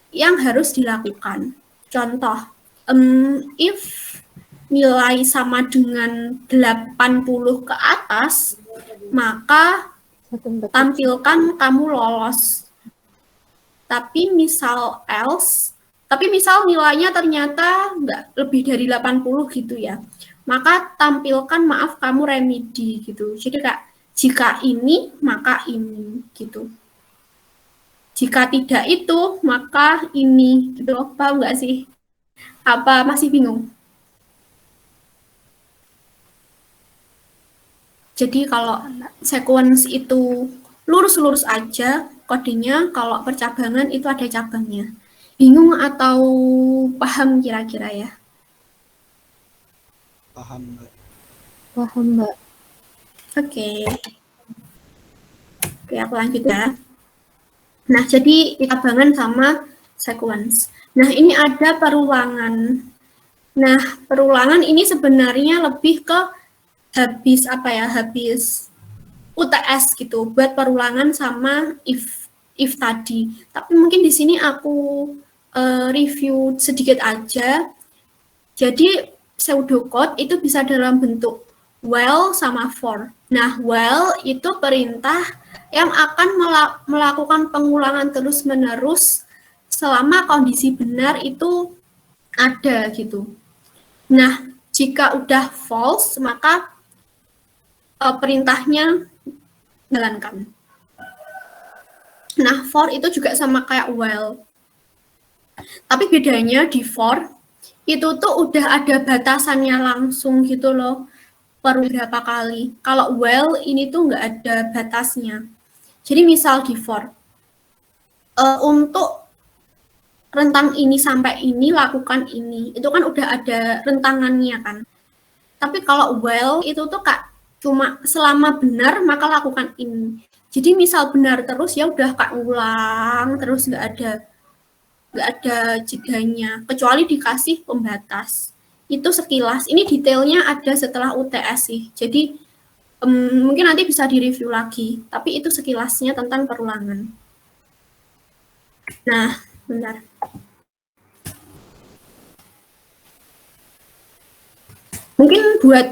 yang harus dilakukan. Contoh, if nilai sama dengan 80 ke atas, maka tampilkan kamu lolos. Tapi misal nilainya ternyata nggak lebih dari 80 gitu ya, maka tampilkan maaf kamu remedi gitu. Jadi Kak, jika ini, maka ini gitu. Jika tidak itu, maka ini gitu. Paham nggak sih? Apa masih bingung? Jadi kalau sequence itu lurus-lurus aja kodenya, kalau percabangan itu ada cabangnya. Bingung atau paham kira-kira ya? Paham, Mbak. Paham, Mbak. Oke, aku lanjut ya. Nah, jadi cabangan sama sequence. Nah, ini ada perulangan. Nah, perulangan ini sebenarnya lebih ke habis UTS gitu, buat perulangan sama if tadi. Tapi mungkin di sini aku review sedikit aja. Jadi pseudocode itu bisa dalam bentuk while sama for. Nah, while itu perintah yang akan melakukan pengulangan terus-menerus selama kondisi benar itu ada gitu. Nah, jika udah false, maka perintahnya jalankan. Nah, for itu juga sama kayak while. Tapi bedanya di for, itu tuh udah ada batasannya langsung gitu loh, per berapa kali. Kalau while ini tuh nggak ada batasnya. Jadi misal di for, untuk rentang ini sampai ini, lakukan ini. Itu kan udah ada rentangannya kan. Tapi kalau while itu tuh Kak, cuma selama benar maka lakukan ini. Jadi misal benar terus ya udah Kak ulang terus, nggak ada jedanya kecuali dikasih pembatas. Itu sekilas. Ini detailnya ada setelah UTS sih. Jadi mungkin nanti bisa direview lagi. Tapi itu sekilasnya tentang perulangan. Nah, bentar. Mungkin buat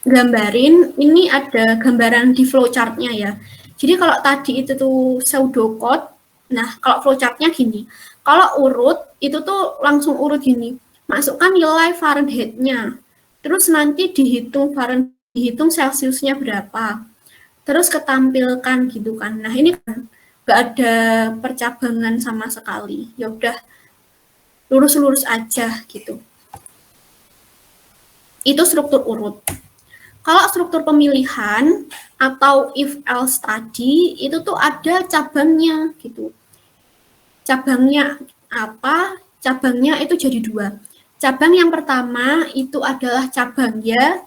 gambarin, ini ada gambaran di flowchart-nya ya. Jadi kalau tadi itu tuh pseudocode, nah kalau flowchart-nya gini, kalau urut, itu tuh langsung urut gini, masukkan nilai Fahrenheit-nya, terus nanti dihitung Celsius-nya berapa, terus ketampilkan gitu kan. Nah ini kan nggak ada percabangan sama sekali, ya udah lurus-lurus aja gitu. Itu struktur urut. Kalau struktur pemilihan atau if else tadi itu tuh ada cabangnya gitu. Cabangnya apa? Cabangnya itu jadi dua. Cabang yang pertama itu adalah cabang ya.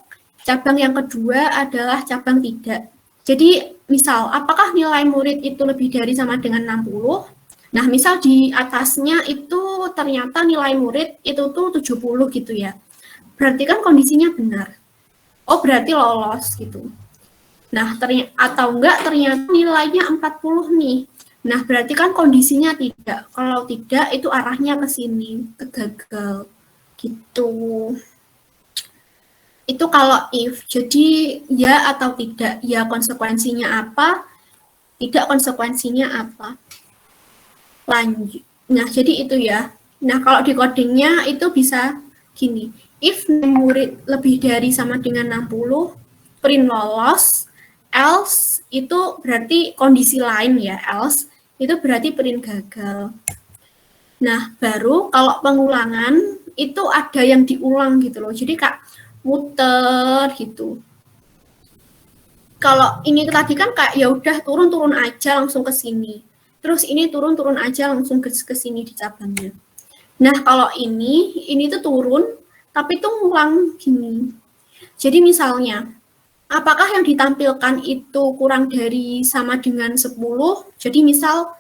Cabang yang kedua adalah cabang tidak. Jadi misal apakah nilai murid itu lebih dari sama dengan 60? Nah, misal di atasnya itu ternyata nilai murid itu tuh 70 gitu ya. Berarti kan kondisinya benar. Oh, berarti lolos gitu. Nah, atau enggak ternyata nilainya 40 nih. Nah, berarti kan kondisinya tidak. Kalau tidak, itu arahnya ke sini, ke gagal. Gitu. Itu kalau if. Jadi ya atau tidak, ya konsekuensinya apa, tidak konsekuensinya apa. Lanjut. Nah, jadi itu ya. Nah, kalau di codingnya itu bisa gini. If murid lebih dari sama dengan 60, print lolos, else itu berarti kondisi lain ya, else itu berarti print gagal. Nah, baru kalau pengulangan itu ada yang diulang gitu loh. Jadi Kak muter gitu. Kalau ini tadi kan kayak ya udah turun-turun aja langsung ke sini. Terus ini turun-turun aja langsung ke sini di cabangnya. Nah, kalau ini tuh turun tapi tuh ngulang gini. Jadi misalnya, apakah yang ditampilkan itu kurang dari sama dengan 10? Jadi misal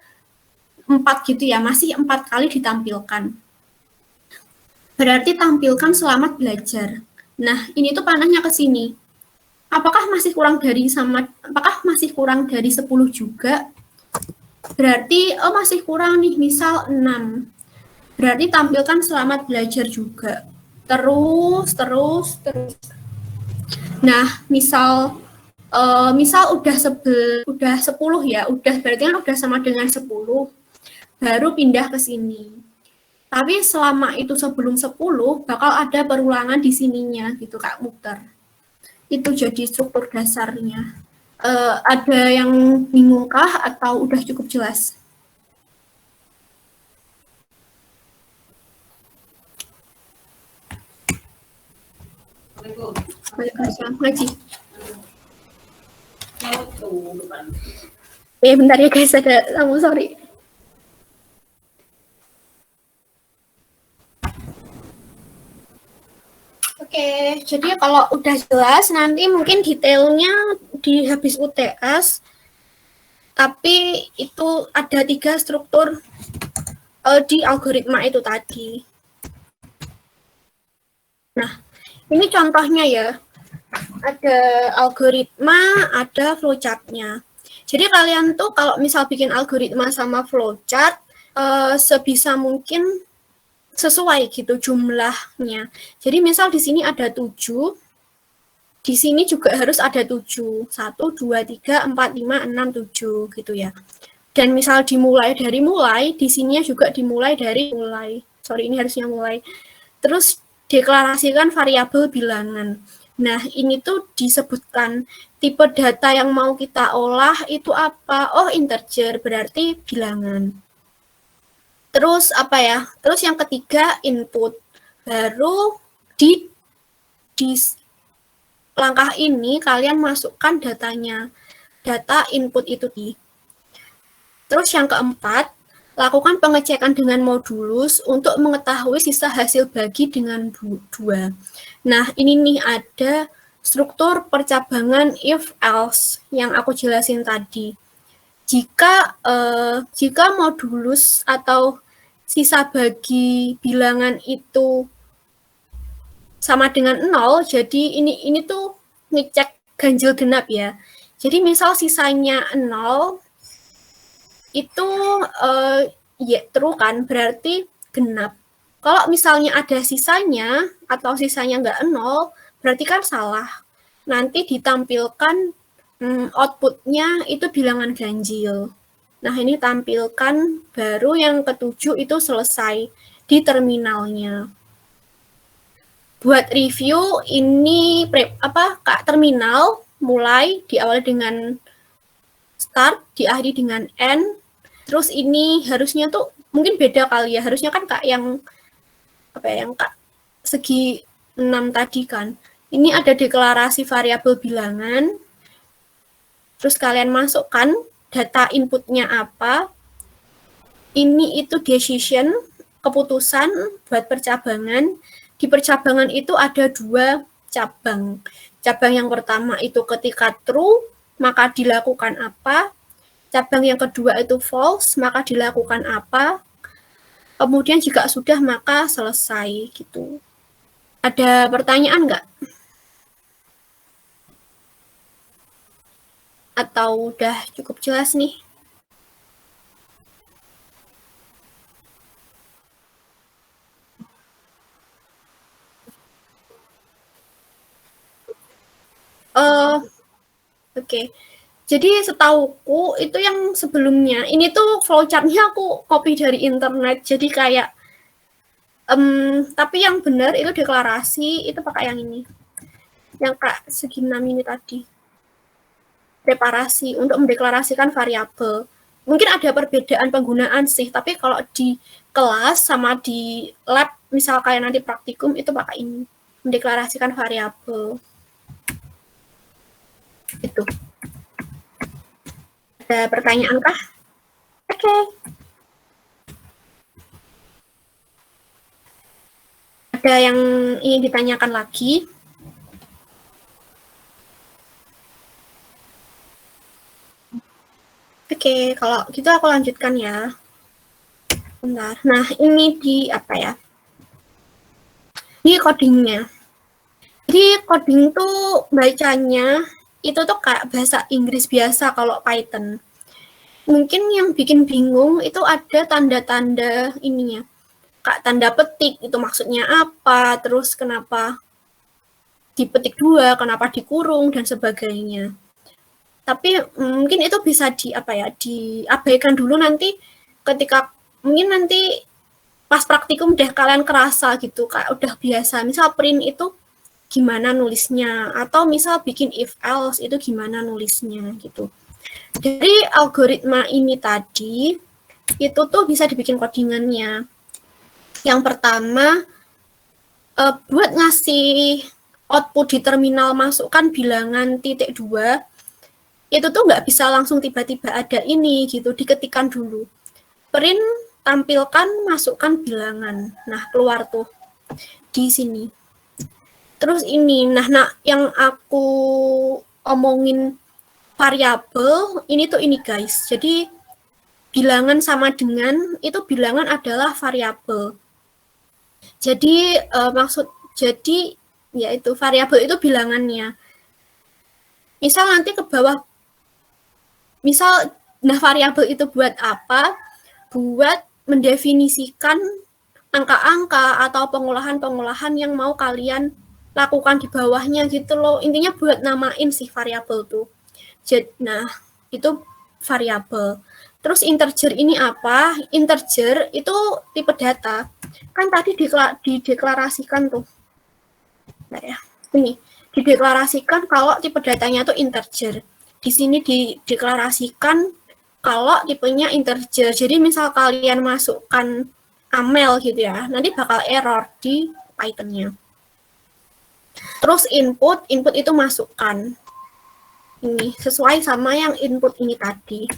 4 gitu ya, masih 4 kali ditampilkan. Berarti tampilkan selamat belajar. Nah, ini tuh panahnya ke sini. Apakah masih kurang dari 10 juga? Berarti masih kurang nih, misal 6. Berarti tampilkan selamat belajar juga. Terus. Nah, misal udah 10 ya, berarti kan udah sama dengan 10. Baru pindah ke sini. Tapi selama itu sebelum 10 bakal ada perulangan di sininya gitu Kak, muter. Itu jadi struktur dasarnya. Ada yang bingungkah atau udah cukup jelas? Waalaikumsalam. Ngaji. Bentar ya guys, ada tamu, sorry. Oke, jadi kalau udah jelas nanti mungkin detailnya di habis UTS, tapi itu ada 3 struktur di algoritma itu tadi. Nah, ini contohnya ya. Ada algoritma, ada flowchart-nya. Jadi kalian tuh kalau misal bikin algoritma sama flowchart, sebisa mungkin sesuai gitu jumlahnya. Jadi misal di sini ada 7, di sini juga harus ada 7. 1, 2, 3, 4, 5, 6, 7 gitu ya. Dan misal dimulai dari mulai, di sininya juga dimulai dari mulai. Sorry, ini harusnya mulai. Terus deklarasikan variabel bilangan. Nah, ini tuh disebutkan tipe data yang mau kita olah itu apa? Oh, integer, berarti bilangan. Terus apa ya? Terus yang ketiga input. Baru di langkah ini kalian masukkan datanya. Data input itu di. Terus yang keempat, lakukan pengecekan dengan modulus untuk mengetahui sisa hasil bagi dengan 2. Nah, ini nih ada struktur percabangan if else yang aku jelasin tadi. Jika modulus atau sisa bagi bilangan itu sama dengan 0, jadi ini tuh ngecek ganjil genap ya. Jadi misal sisanya 0, itu ya true kan, berarti genap. Kalau misalnya ada sisanya atau sisanya nggak 0, berarti kan salah. Nanti ditampilkan outputnya itu bilangan ganjil. Nah, ini tampilkan baru yang ketujuh itu selesai di terminalnya. Buat review ini Kak, terminal mulai diawali dengan start, diakhiri dengan end. Terus ini harusnya tuh mungkin beda kali ya. Harusnya kan Kak yang Kak segi 6 tadi kan. Ini ada deklarasi variabel bilangan. Terus kalian masukkan data inputnya apa. Ini itu decision, keputusan buat percabangan. Di percabangan itu ada 2 cabang. Cabang yang pertama itu ketika true, maka dilakukan apa. Cabang yang kedua itu false, maka dilakukan apa. Kemudian jika sudah, maka selesai gitu. Ada pertanyaan nggak? Atau udah cukup jelas nih? Oke. Jadi setauku itu yang sebelumnya, ini tuh flowchart-nya aku copy dari internet, jadi kayak, tapi yang benar itu deklarasi, itu pakai yang ini, yang Kak segi 6 ini tadi. Preparasi untuk mendeklarasikan variabel. Mungkin ada perbedaan penggunaan sih, tapi kalau di kelas sama di lab, misal kayak nanti praktikum, itu pakai ini, mendeklarasikan variabel. Itu. Ada pertanyaan kah? Oke. Ada yang ingin ditanyakan lagi? Oke, kalau gitu aku lanjutkan ya. Bentar. Nah, ini di apa ya? Ini codingnya. Jadi coding tuh bacanya itu tuh kayak bahasa Inggris biasa kalau Python. Mungkin yang bikin bingung itu ada tanda-tanda ininya. Kayak tanda petik, itu maksudnya apa, terus kenapa dipetik 2, kenapa dikurung, dan sebagainya. Tapi mungkin itu bisa diabaikan dulu nanti ketika, mungkin nanti pas praktikum deh kalian kerasa gitu, kayak udah biasa. Misal print itu gimana nulisnya, atau misal bikin if else itu gimana nulisnya gitu. Jadi algoritma ini tadi itu tuh bisa dibikin codingannya. Yang pertama buat ngasih output di terminal masukkan bilangan titik 2 itu tuh nggak bisa langsung tiba-tiba ada ini gitu, diketikkan dulu. Print tampilkan masukkan bilangan. Nah, keluar tuh di sini. Terus ini, nah yang aku omongin variabel, ini tuh ini guys. Jadi bilangan sama dengan, itu bilangan adalah variabel. Jadi yaitu variabel itu bilangannya. Misal nanti ke bawah, variabel itu buat apa? Buat mendefinisikan angka-angka atau pengolahan-pengolahan yang mau kalian lakukan di bawahnya gitu loh. Intinya buat namain sih variabel tuh. Nah, itu variabel. Terus integer ini apa? Integer itu tipe data. Kan tadi dideklarasikan tuh. Nah ya, ini dideklarasikan kalau tipe datanya tuh integer. Di sini dideklarasikan kalau tipenya integer. Jadi misal kalian masukkan Amel gitu ya, nanti bakal error di Python-nya. Terus input itu masukkan. Ini sesuai sama yang input ini tadi.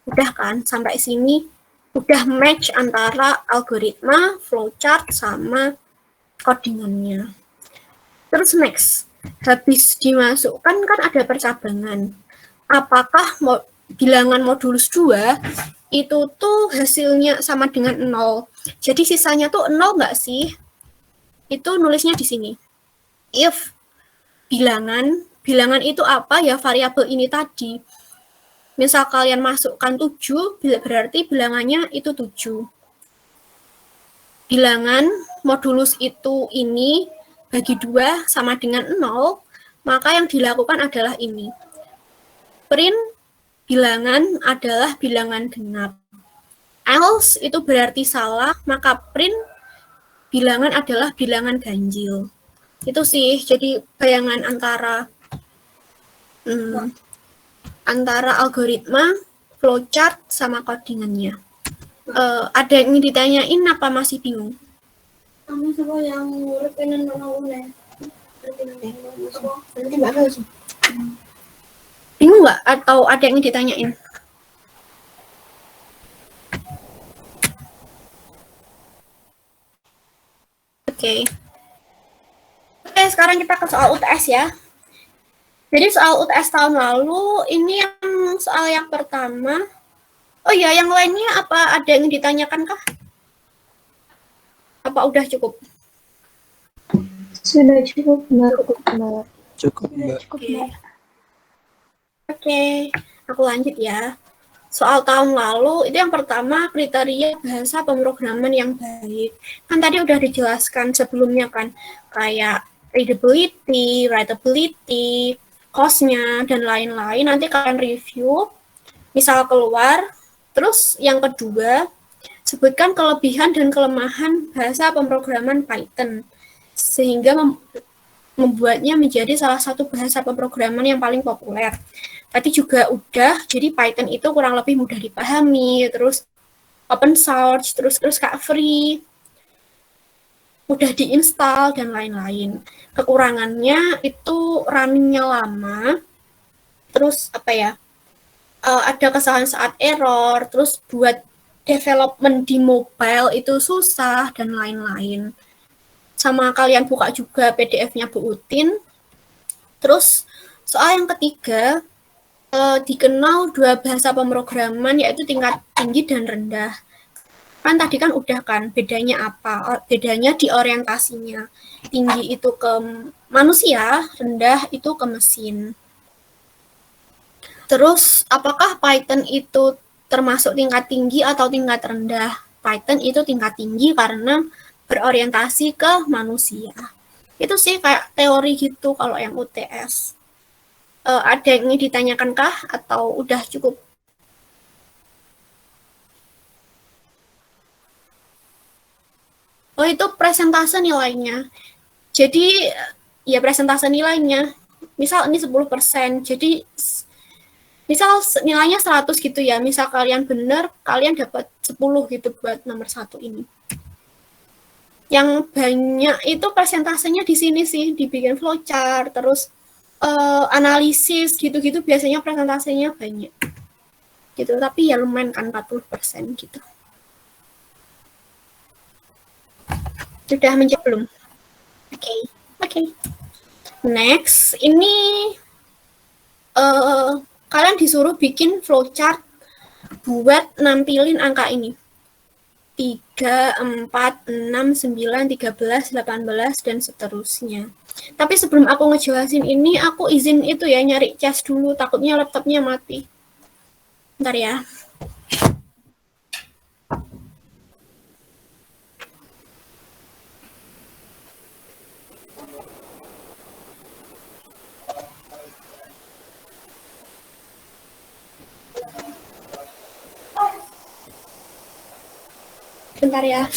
Udah kan, sampai sini udah match antara algoritma, flowchart, sama codingannya. Terus next, habis dimasukkan kan ada percabangan. Apakah bilangan modulus 2 itu tuh hasilnya sama dengan 0. Jadi sisanya tuh 0 nggak sih? Itu nulisnya di sini. If bilangan itu apa ya, variabel ini tadi. Misal kalian masukkan 7, berarti bilangannya itu 7. Bilangan modulus itu ini bagi 2 sama dengan 0, maka yang dilakukan adalah ini. Print bilangan adalah bilangan genap. Else itu berarti salah, maka print bilangan adalah bilangan ganjil. Itu sih, jadi bayangan antara algoritma, flowchart, sama codingannya. Ada yang ingin ditanyain apa masih bingung? Kami semua yang murid pengen menolak. Bingung nggak? Atau ada yang ingin ditanyain? Oke, sekarang kita ke soal UTS ya. Jadi soal UTS tahun lalu, ini yang soal yang pertama. Oh iya, yang lainnya apa ada yang ditanyakan kah? Apa udah cukup? Sudah cukup, Mbak. Cukup, Mbak. Oke, aku lanjut ya. Soal tahun lalu, itu yang pertama kriteria bahasa pemrograman yang baik. Kan tadi udah dijelaskan sebelumnya kan, kayak readability, writability, cost-nya dan lain-lain. Nanti kalian review, misal keluar. Terus yang kedua, sebutkan kelebihan dan kelemahan bahasa pemrograman Python sehingga membuatnya menjadi salah satu bahasa pemrograman yang paling populer. Tadi juga udah, jadi Python itu kurang lebih mudah dipahami, terus open source, terus Kak free, mudah diinstal dan lain-lain. Kekurangannya itu running-nya lama, terus ada kesalahan saat error, terus buat development di mobile itu susah dan lain-lain. Sama kalian buka juga PDF-nya Bu Utin. Terus soal yang ketiga, dikenal dua bahasa pemrograman yaitu tingkat tinggi dan rendah. Kan tadi kan udah kan bedanya apa? Bedanya di orientasinya. Tinggi itu ke manusia, rendah itu ke mesin. Terus apakah Python itu termasuk tingkat tinggi atau tingkat rendah? Python itu tingkat tinggi karena berorientasi ke manusia. Itu sih kayak teori gitu kalau yang UTS. Ada yang ingin ditanyakan kah atau udah cukup? Oh, itu presentase nilainya. Jadi ya presentase nilainya. Misal ini 10%. Jadi misal nilainya 100 gitu ya. Misal kalian benar, kalian dapat 10 gitu buat nomor 1 ini. Yang banyak itu presentasenya di sini sih, dibikin flowchart, terus analisis gitu-gitu biasanya presentasenya banyak gitu, tapi ya lumayan kan 40% gitu. Sudah menjawab belum? Oke. Next, ini kalian disuruh bikin flowchart buat nampilin angka ini 3, 4, 6, 9, 13, 18 dan seterusnya. Tapi sebelum aku ngejelasin ini, aku izin itu ya nyari cas dulu, takutnya laptopnya mati. Bentar ya. Bentar ya.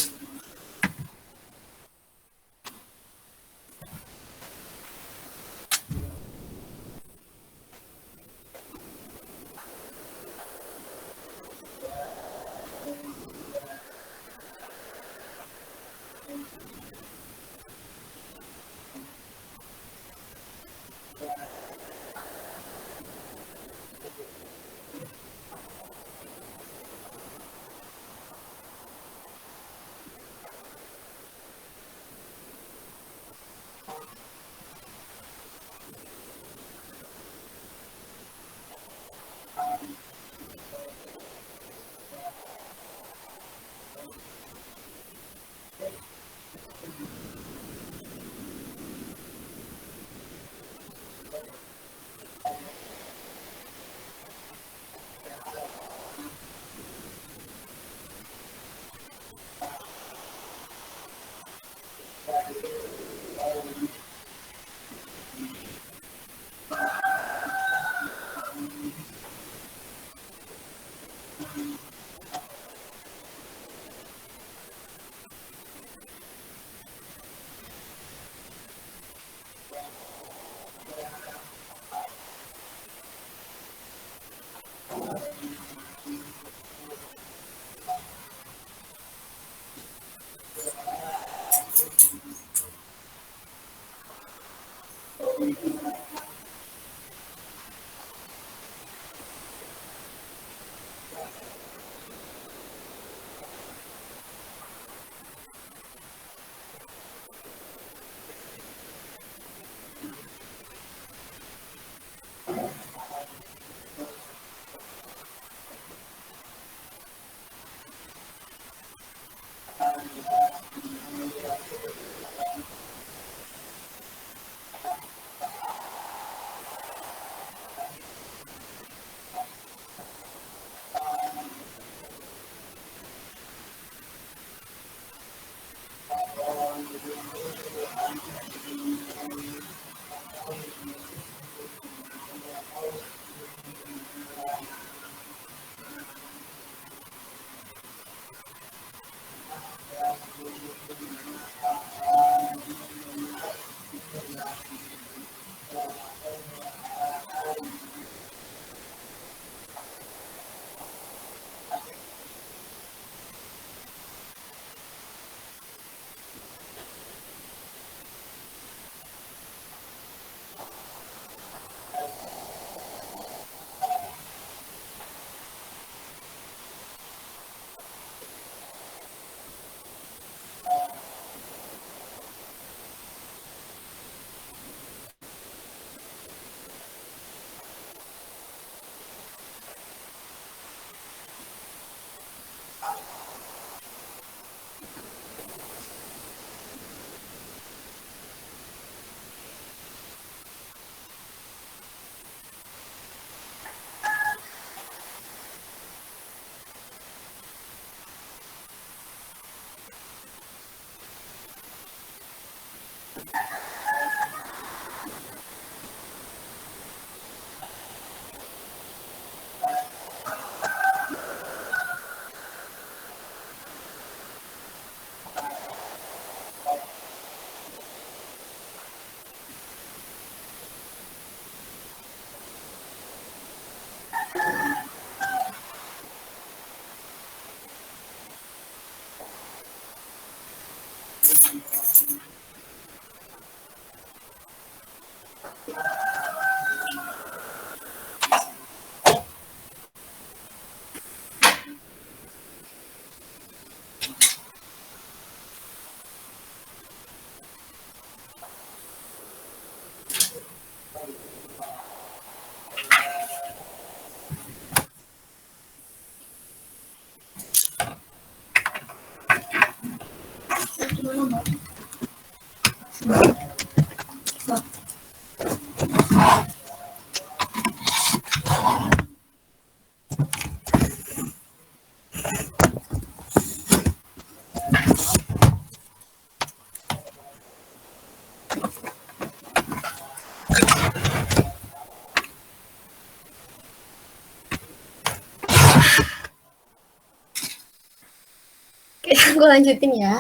Oke, aku lanjutin ya.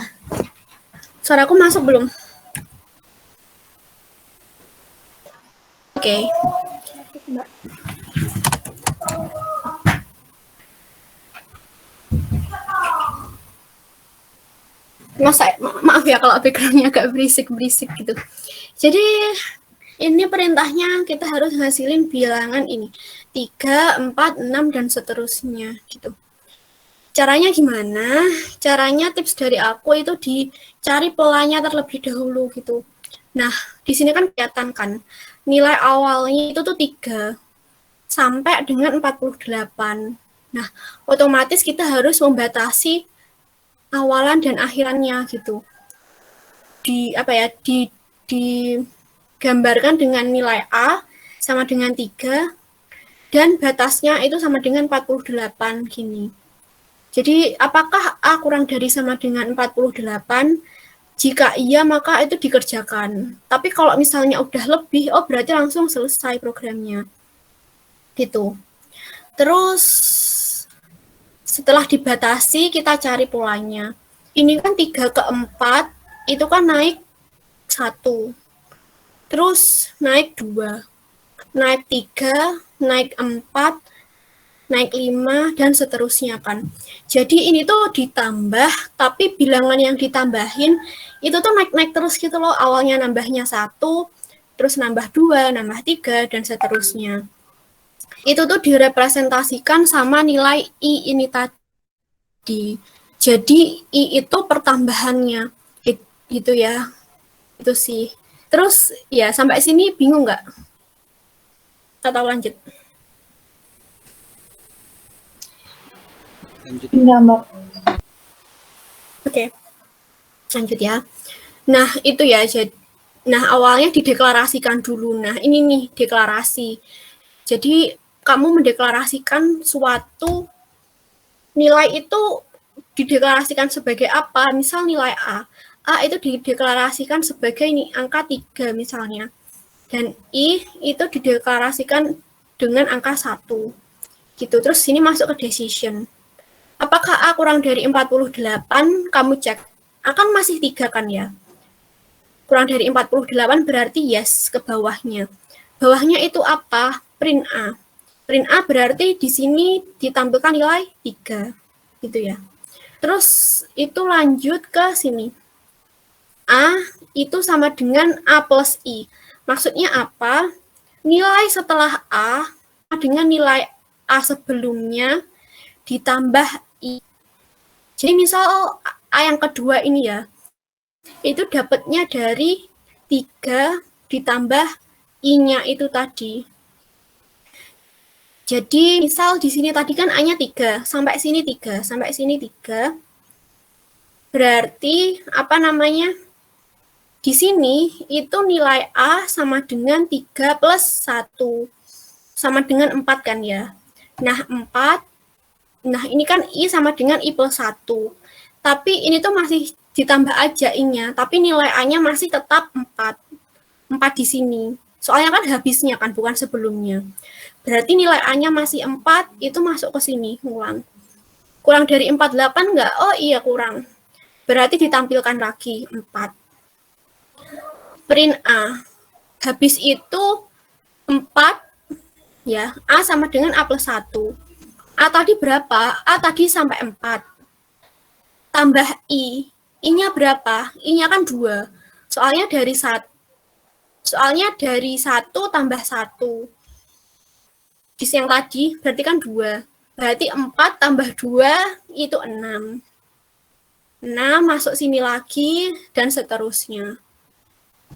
Suaraku masuk belum? Oke. Mbak. Maaf ya kalau background-nya agak berisik-berisik gitu. Jadi ini perintahnya kita harus ngasilin bilangan ini 3, 4, 6 dan seterusnya gitu. Caranya gimana? Caranya tips dari aku itu dicari polanya terlebih dahulu gitu. Nah, di sini kan kelihatan kan nilai awalnya itu tuh 3 sampai dengan 48. Nah, otomatis kita harus membatasi awalan dan akhirannya gitu. Digambarkan dengan nilai A sama dengan 3 dan batasnya itu sama dengan 48 gini. Jadi apakah A kurang dari sama dengan 48? Jika iya maka itu dikerjakan. Tapi kalau misalnya udah lebih, oh berarti langsung selesai programnya. Gitu. Terus setelah dibatasi kita cari polanya. Ini kan 3 ke 4 itu kan naik 1. Terus naik 2. Naik 3, naik 4, naik 5, dan seterusnya kan. Jadi ini tuh ditambah, tapi bilangan yang ditambahin itu tuh naik-naik terus gitu loh. Awalnya nambahnya 1, terus nambah 2, nambah 3, dan seterusnya. Itu tuh direpresentasikan sama nilai I ini tadi. Jadi I itu pertambahannya. Gitu ya. Itu sih. Terus ya sampai sini bingung nggak? Atau lanjut? Enggak, Mbak. Oke, lanjut ya. Nah, itu ya. Nah, awalnya dideklarasikan dulu. Nah, ini nih deklarasi. Jadi, kamu mendeklarasikan suatu nilai itu dideklarasikan sebagai apa? Misal nilai A. A itu dideklarasikan sebagai ini, angka 3 misalnya. Dan I itu dideklarasikan dengan angka 1. Gitu. Terus sini masuk ke decision. Apakah A kurang dari 48? Kamu cek. A kan masih 3 kan ya? Kurang dari 48 berarti yes ke bawahnya. Bawahnya itu apa? Print A. Print A berarti di sini ditampilkan nilai 3. Gitu ya. Terus itu lanjut ke sini. A itu sama dengan A plus I. Maksudnya apa? Nilai setelah A dengan nilai A sebelumnya ditambah I. Jadi misal A yang kedua ini ya, itu dapatnya dari 3 ditambah I-nya itu tadi. Jadi misal di sini tadi kan A-nya 3, sampai sini 3, sampai sini 3. Berarti apa namanya? Di sini itu nilai A sama dengan 3 plus 1. Sama dengan 4 kan ya. Nah, 4. Nah, ini kan I sama dengan I plus 1. Tapi ini tuh masih ditambah aja I-nya. Tapi nilai A-nya masih tetap 4. 4 di sini. Soalnya kan habisnya kan, bukan sebelumnya. Berarti nilai A-nya masih 4, itu masuk ke sini, ngulang. Kurang dari 48 enggak? Oh iya, kurang. Berarti ditampilkan lagi 4. Print A. Habis itu 4, ya. A sama dengan A plus 1. A tadi berapa? A tadi sampai 4. Tambah I. I-nya berapa? I-nya kan 2. Soalnya dari 1 tambah 1. Di yang tadi berarti kan 2. Berarti 4 tambah 2 itu 6. 6 masuk sini lagi dan seterusnya.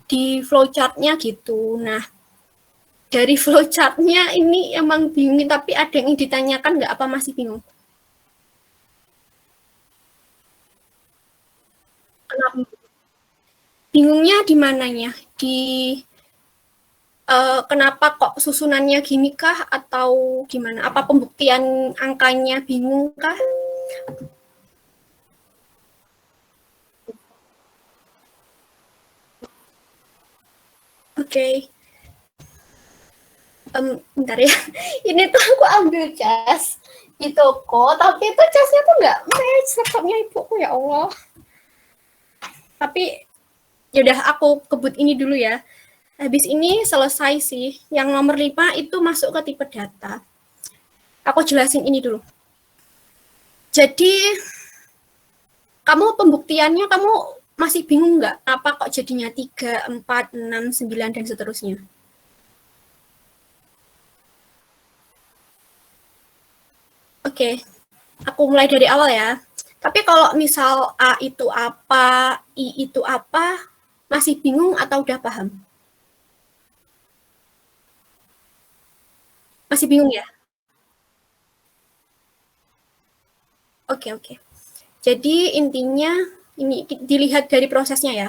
Di flowchart-nya gitu. Nah, dari flowchart-nya ini emang bingung, tapi ada yang ditanyakan nggak, apa masih bingung? Kenapa? Bingungnya di mananya? Kenapa kok susunannya gini kah? Atau gimana? Apa pembuktian angkanya bingung kah? Oke. Bentar ya. Ini tuh aku ambil cas di toko, tapi itu casnya tuh nggak match laptopnya ibuku, ya Allah. Tapi yaudah aku kebut ini dulu ya. Habis ini selesai sih. Yang nomor 5 itu masuk ke tipe data. Aku jelasin ini dulu. Jadi, kamu pembuktiannya kamu masih bingung nggak? Apa kok jadinya 3, 4, 6, 9, dan seterusnya? Oke, aku mulai dari awal ya. Tapi kalau misal A itu apa, I itu apa, masih bingung atau udah paham? Masih bingung ya? Oke. Jadi intinya ini dilihat dari prosesnya ya.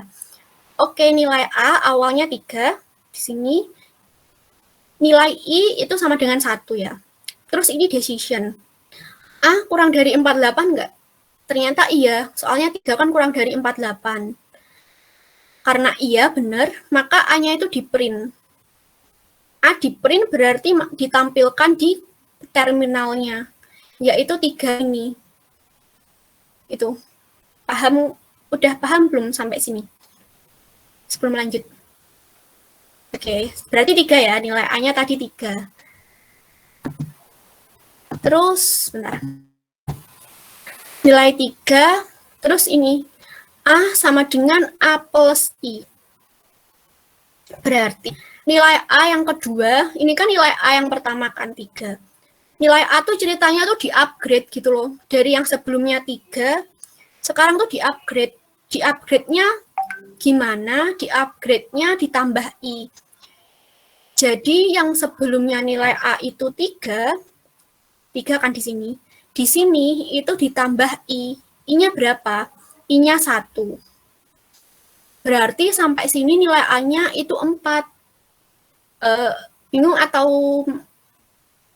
Oke, nilai A awalnya 3 di sini. Nilai I itu sama dengan 1 ya. Terus ini decision. A kurang dari 48 enggak? Ternyata iya, soalnya 3 kan kurang dari 48. Karena iya benar, maka A-nya itu di print. A di print berarti ditampilkan di terminalnya, yaitu 3 ini. Itu. Paham? Udah paham belum sampai sini? Sebelum lanjut. Oke, berarti 3 ya, nilai A-nya tadi 3. Terus, bentar. Nilai 3, terus ini. A sama dengan A plus I. Berarti nilai A yang kedua, ini kan nilai A yang pertama kan 3. Nilai A tuh ceritanya tuh di-upgrade gitu loh. Dari yang sebelumnya 3, sekarang tuh di-upgrade. Di-upgrade-nya gimana? Di-upgrade-nya ditambah I. Jadi yang sebelumnya nilai A itu 3 kan di sini. Di sini itu ditambah I. I-nya berapa? I-nya 1. Berarti sampai sini nilai A-nya itu 4. Bingung atau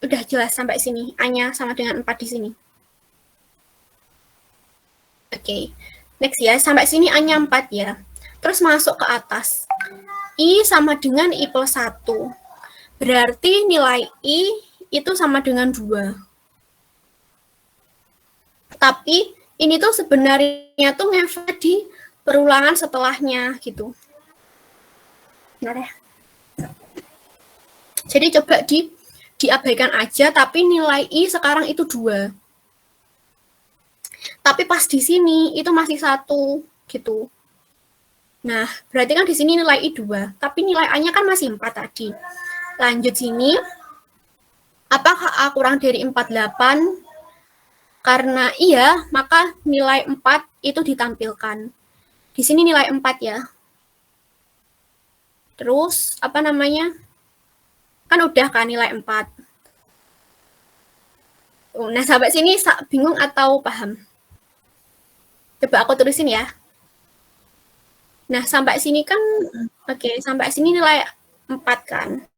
udah jelas sampai sini? A-nya sama dengan 4 di sini. Oke. Next ya, sampai sini A-nya 4 ya. Terus masuk ke atas. I sama dengan I plus 1. Berarti nilai I itu sama dengan 2. Tapi ini tuh sebenarnya tuh ngefek di perulangan setelahnya gitu. Benar ya? Jadi coba diabaikan aja, tapi nilai I sekarang itu 2. Tapi pas di sini itu masih 1 gitu. Nah, berarti kan di sini nilai I 2, tapi nilai A-nya kan masih 4 tadi. Lanjut sini. Apakah A kurang dari 48? Karena iya, maka nilai 4 itu ditampilkan. Di sini nilai 4 ya. Terus, apa namanya? Kan udah kan nilai 4. Nah, sampai sini bingung atau paham? Coba aku tulisin ya. Nah, sampai sini kan, oke, sampai sini nilai 4 kan.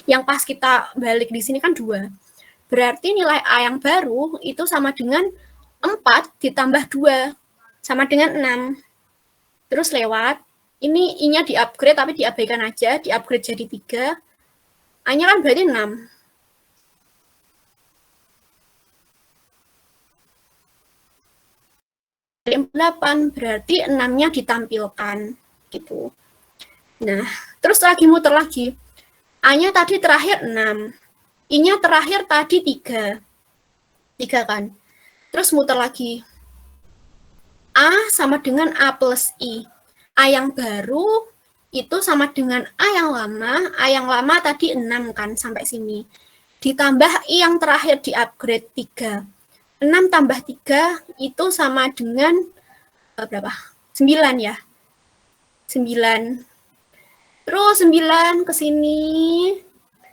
Yang pas kita balik di sini kan 2. Berarti nilai A yang baru itu sama dengan 4 ditambah 2. Sama dengan 6. Terus lewat. Ini I-nya di-upgrade tapi diabaikan aja. Di-upgrade jadi 3. A-nya kan berarti 6. 48, berarti 6-nya ditampilkan gitu. Nah, terus lagi muter lagi. A-nya tadi terakhir 6. I-nya terakhir tadi 3. 3 kan. Terus muter lagi. A sama dengan A plus I. A yang baru itu sama dengan A yang lama. A yang lama tadi 6 kan sampai sini. Ditambah I yang terakhir di upgrade 3. 6 tambah 3 itu sama dengan berapa? 9 ya. 9. Terus 9 ke sini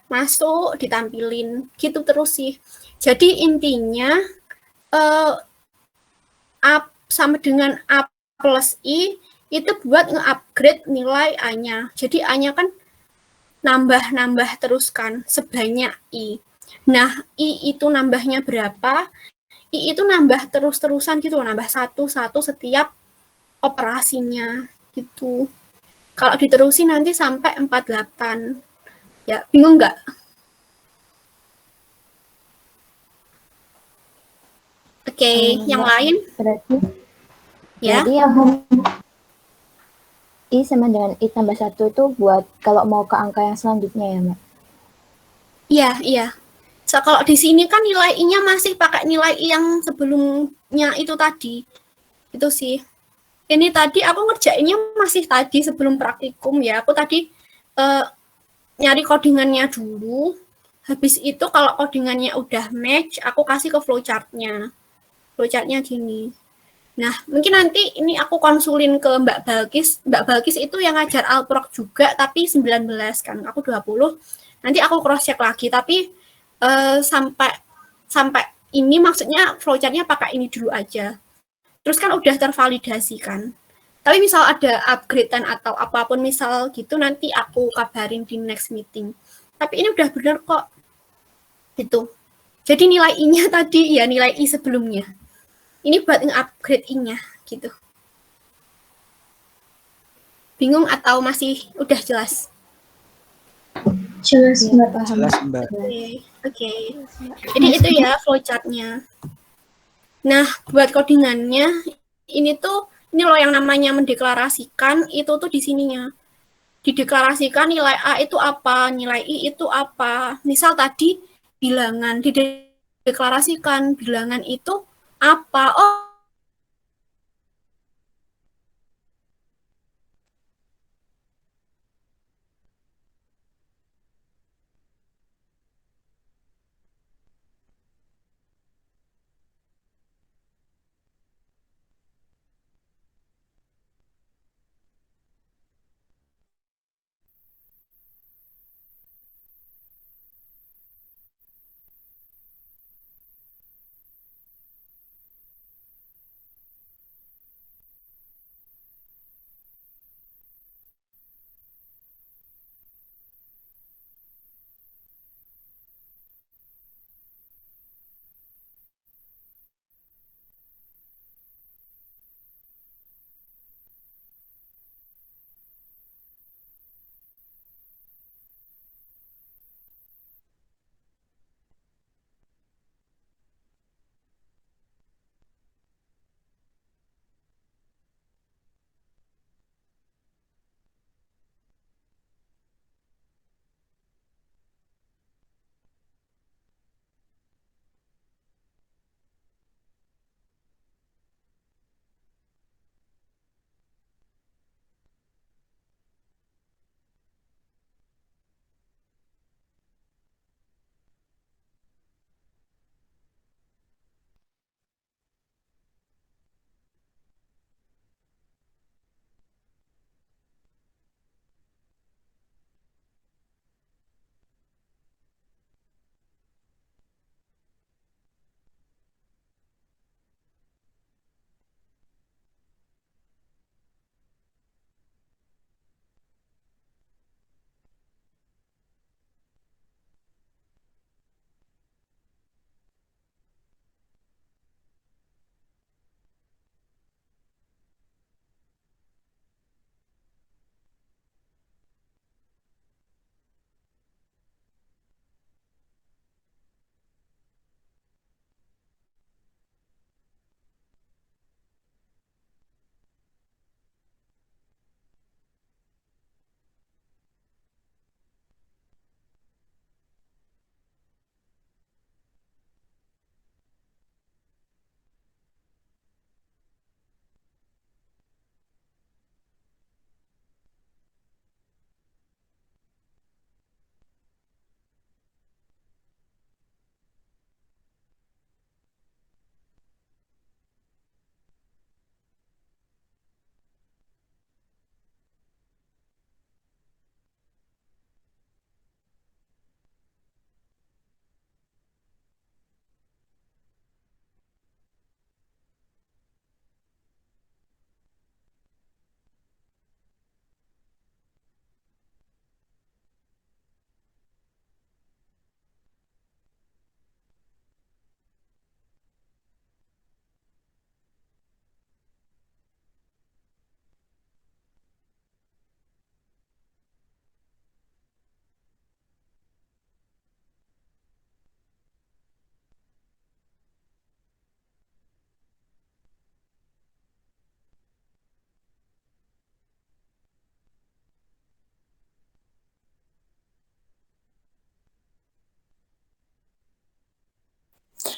masuk ditampilin gitu terus sih. Jadi intinya A sama dengan A plus I itu buat nge-upgrade nilai A-nya. Jadi A-nya kan nambah-nambah terus kan sebanyak I. Nah, I itu nambahnya berapa? I itu nambah terus-terusan gitu, nambah satu-satu setiap operasinya gitu. Kalau diterusin nanti sampai 48. Ya, bingung nggak? Oke, yang lain? Berarti Ya. Berarti yang I sama dengan I tambah 1 itu buat kalau mau ke angka yang selanjutnya ya, Mbak? Iya, iya. So, kalau di sini kan nilai I-nya masih pakai nilai I yang sebelumnya itu tadi. Itu sih. Ini tadi aku ngerjainnya masih tadi sebelum praktikum ya. Aku tadi nyari codingannya dulu. Habis itu kalau codingannya udah match, aku kasih ke flowchart-nya. Flowchart-nya gini. Nah, mungkin nanti ini aku konsulin ke Mbak Balkis. Mbak Balkis itu yang ngajar Alprok juga, tapi 19 kan. Aku 20. Nanti aku cross-check lagi. Tapi sampai ini maksudnya flowchart-nya pakai ini dulu aja. Terus kan udah tervalidasi kan. Tapi misal ada upgrade-an atau apapun misal gitu, nanti aku kabarin di next meeting. Tapi ini udah bener kok. Gitu. Jadi nilai I-nya tadi, ya nilai I sebelumnya. Ini buat nge-upgrade I-nya, gitu. Bingung atau masih udah jelas? Jelas Mbak paham. Jelas, Mbak. Oke. Jadi itu ya flowchart-nya. Nah, buat codingannya, ini loh yang namanya mendeklarasikan, itu tuh di sininya. Dideklarasikan nilai A itu apa, nilai I itu apa. Misal tadi bilangan, dideklarasikan bilangan itu apa. Oh,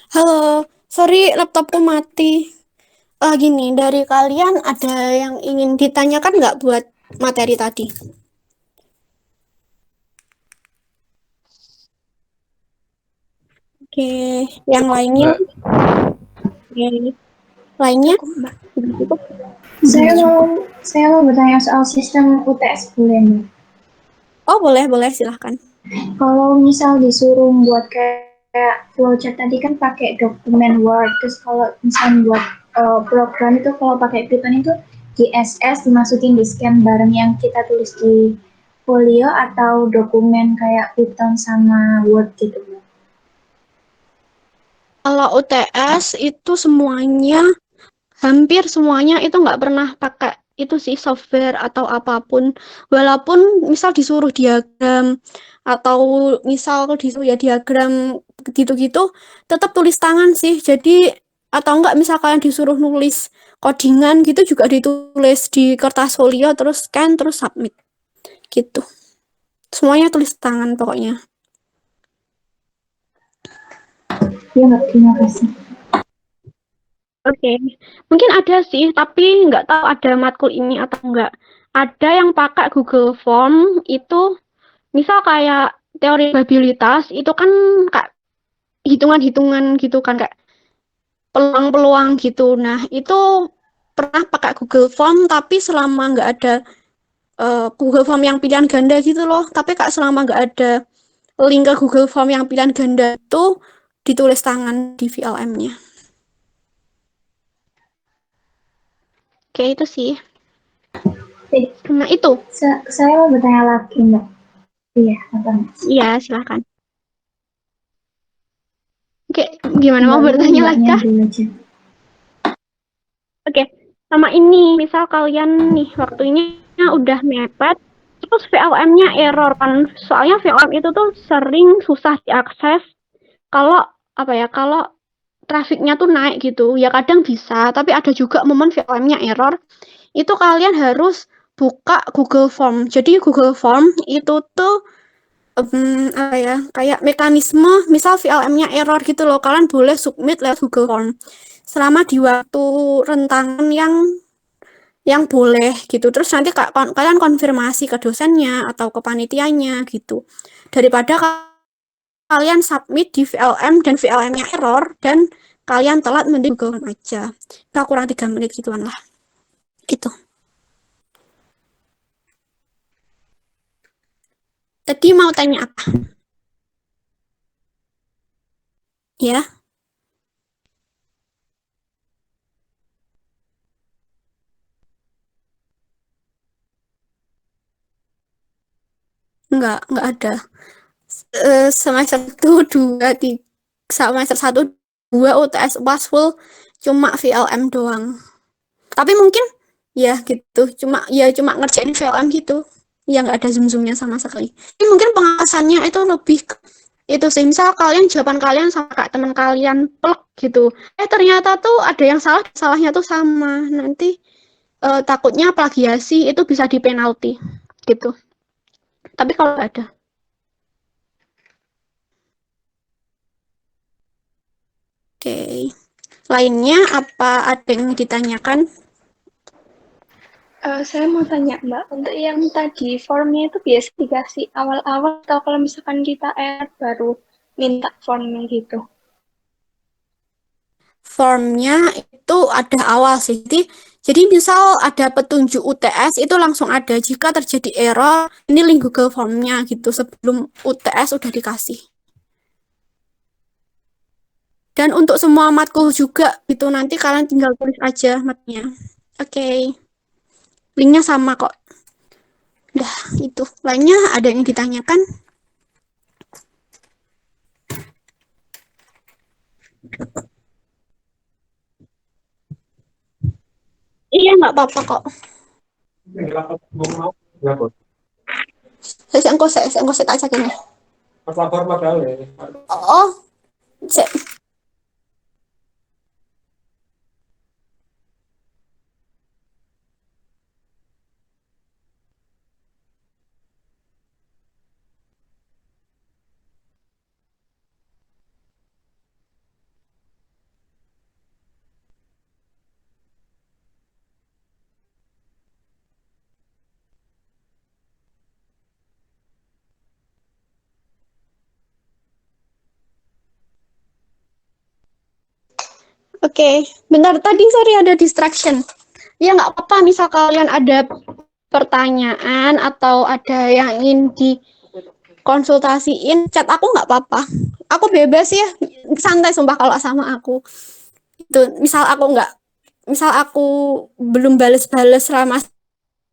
Halo, sorry laptopku mati. Gini, dari kalian ada yang ingin ditanyakan nggak buat materi tadi? Oke, yang lainnya? Mbak, Oke, lainnya? Cukup, Mbak. Sudah cukup? Saya mau bertanya soal sistem UTS boleh nih. Oh, boleh, boleh, silahkan. Kalau misal disuruh buat kayak flowchart tadi kan pakai dokumen Word, terus kalau misal buat program itu kalau pakai Python itu di SS dimasukin di scan bareng yang kita tulis di folio atau dokumen kayak Python sama Word gitu. Kalau UTS itu semuanya, hampir semuanya itu nggak pernah pakai itu sih software atau apapun. Walaupun misal disuruh diagram atau misal disuruh ya diagram gitu-gitu, tetap tulis tangan sih. Jadi atau enggak misal kalian disuruh nulis codingan gitu juga ditulis di kertas folio terus scan terus submit gitu. Semuanya tulis tangan pokoknya. Ya nggak, terima kasih. Oke, mungkin ada sih, tapi nggak tahu ada matkul ini atau enggak. Ada yang pakai Google Form itu, misal kayak teori probabilitas itu kan kayak hitungan-hitungan gitu kan, kayak peluang-peluang gitu. Nah, itu pernah pakai Google Form, tapi selama nggak ada Google Form yang pilihan ganda gitu loh. Tapi kak selama nggak ada link ke Google Form yang pilihan ganda itu ditulis tangan di VLM-nya. Oke, itu sih. Nah, itu. Saya mau bertanya lagi Mbak. Iya, apa Mas? Iya, silahkan. Oke, gimana mau Mbaknya bertanya lagi Mbaknya kah? dulu aja. Oke, sama ini, misal kalian nih waktunya udah mepet, terus VLM-nya error kan. Soalnya VLM itu tuh sering susah diakses kalau apa ya, kalau trafiknya tuh naik gitu. Ya kadang bisa, tapi ada juga momen VLM-nya error. Itu kalian harus buka Google Form. Jadi Google Form itu tuh apa ya, kayak mekanisme misal VLM-nya error gitu loh, kalian boleh submit lewat Google Form selama di waktu rentang yang boleh gitu. Terus nanti kalian konfirmasi ke dosennya atau ke panitianya gitu. Daripada kalian submit di VLM dan VLM-nya error dan kalian telat, mending Google Form aja. Kita kurang 3 menit gituan lah. Gitu. Tadi mau tanya apa? Ya, enggak ada. Semester 1, 2, 3, semester 1, 2 UTS pas full cuma VLM doang. Tapi mungkin ya gitu, cuma ngerjain VLM gitu. Ya nggak ada zoom-zoomnya sama sekali. Tapi mungkin pengawasannya itu lebih itu sih, misal kalian jawaban kalian sama kayak teman kalian plek gitu. Ternyata tuh ada yang salah, salahnya tuh sama. Nanti takutnya plagiasi itu bisa dipenalti gitu. Tapi kalau nggak ada. Oke. Lainnya apa ada yang ditanyakan? Saya mau tanya Mbak, untuk yang tadi formnya itu biasa dikasih awal-awal atau kalau misalkan kita baru minta formnya gitu? Formnya itu ada awal sih. Jadi misal ada petunjuk UTS itu langsung ada. Jika terjadi error, ini link Google Formnya gitu sebelum UTS udah dikasih. Dan untuk semua matkul juga gitu, nanti kalian tinggal tulis aja matnya. Oke, linknya sama kok. Udah itu. Lainnya ada yang ditanyakan? Iya, nggak apa-apa kok. Saya engko tak cek ini. Oh, cek. Oke, bentar tadi sorry ada distraction. Ya nggak apa-apa, misal kalian ada pertanyaan atau ada yang ingin dikonsultasiin, chat aku nggak apa-apa. Aku bebas ya, santai sumpah kalau sama aku. Itu misal aku belum bales-bales selama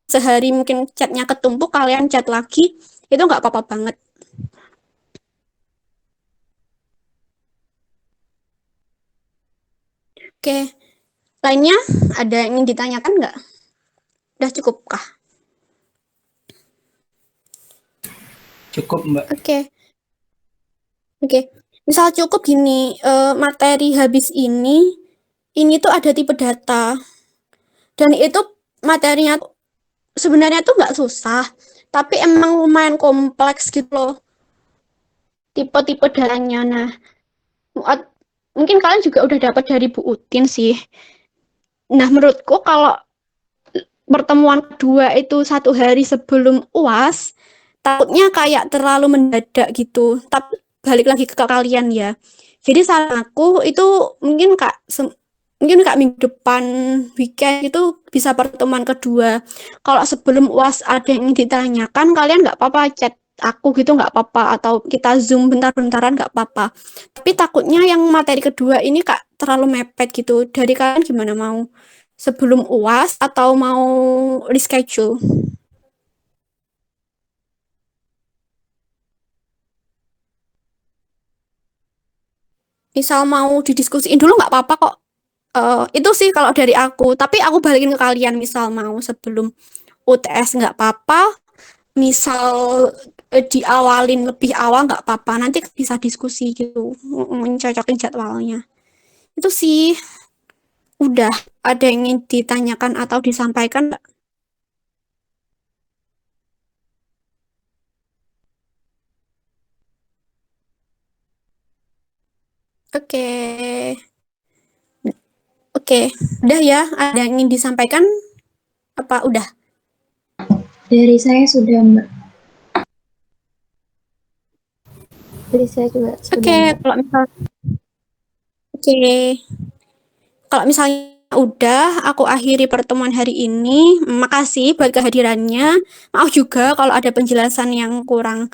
sehari, mungkin chatnya ketumpuk, kalian chat lagi, itu nggak apa-apa banget. Oke, lainnya ada yang ingin ditanyakan nggak? Udah cukup kah? Cukup, Mbak. Oke. Misal cukup gini, materi habis ini tuh ada tipe data. Dan itu materinya sebenarnya tuh nggak susah, tapi emang lumayan kompleks gitu loh. Tipe-tipe datanya. Nah, mungkin kalian juga udah dapat dari Bu Utin sih. Nah, menurutku kalau pertemuan kedua itu 1 hari sebelum UAS, takutnya kayak terlalu mendadak gitu. Tapi balik lagi ke kalian ya. Jadi saran aku itu mungkin minggu depan weekend itu bisa pertemuan kedua. Kalau sebelum UAS ada yang ditanyakan, kalian nggak apa-apa chat aku gitu, nggak apa-apa, atau kita Zoom bentar-bentaran nggak apa-apa. Tapi takutnya yang materi kedua ini Kak terlalu mepet gitu. Dari kalian gimana, mau sebelum UAS atau mau reschedule? Misal mau didiskusiin dulu nggak apa-apa kok. Itu sih kalau dari aku. Tapi aku balikin ke kalian, misal mau sebelum UTS nggak apa-apa. Misal diawalin lebih awal nggak apa-apa. Nanti bisa diskusi gitu, mencocokin jadwalnya. Itu sih. Udah ada yang ingin ditanyakan atau disampaikan nggak? Oke. Oke, udah ya. Ada yang ingin disampaikan? Apa udah? Dari saya sudah, Mbak. Jadi saya juga sudah. Oke, kalau misalnya udah, aku akhiri pertemuan hari ini. Makasih buat kehadirannya. Maaf juga kalau ada penjelasan yang kurang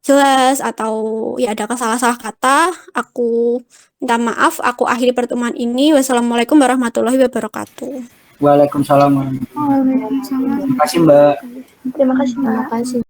jelas atau ya ada salah-salah kata. Aku minta maaf. Aku akhiri pertemuan ini. Wassalamualaikum warahmatullahi wabarakatuh. Waalaikumsalam warahmatullahi wabarakatuh. Terima kasih, Mbak. Terima kasih, Mbak. Terima kasih.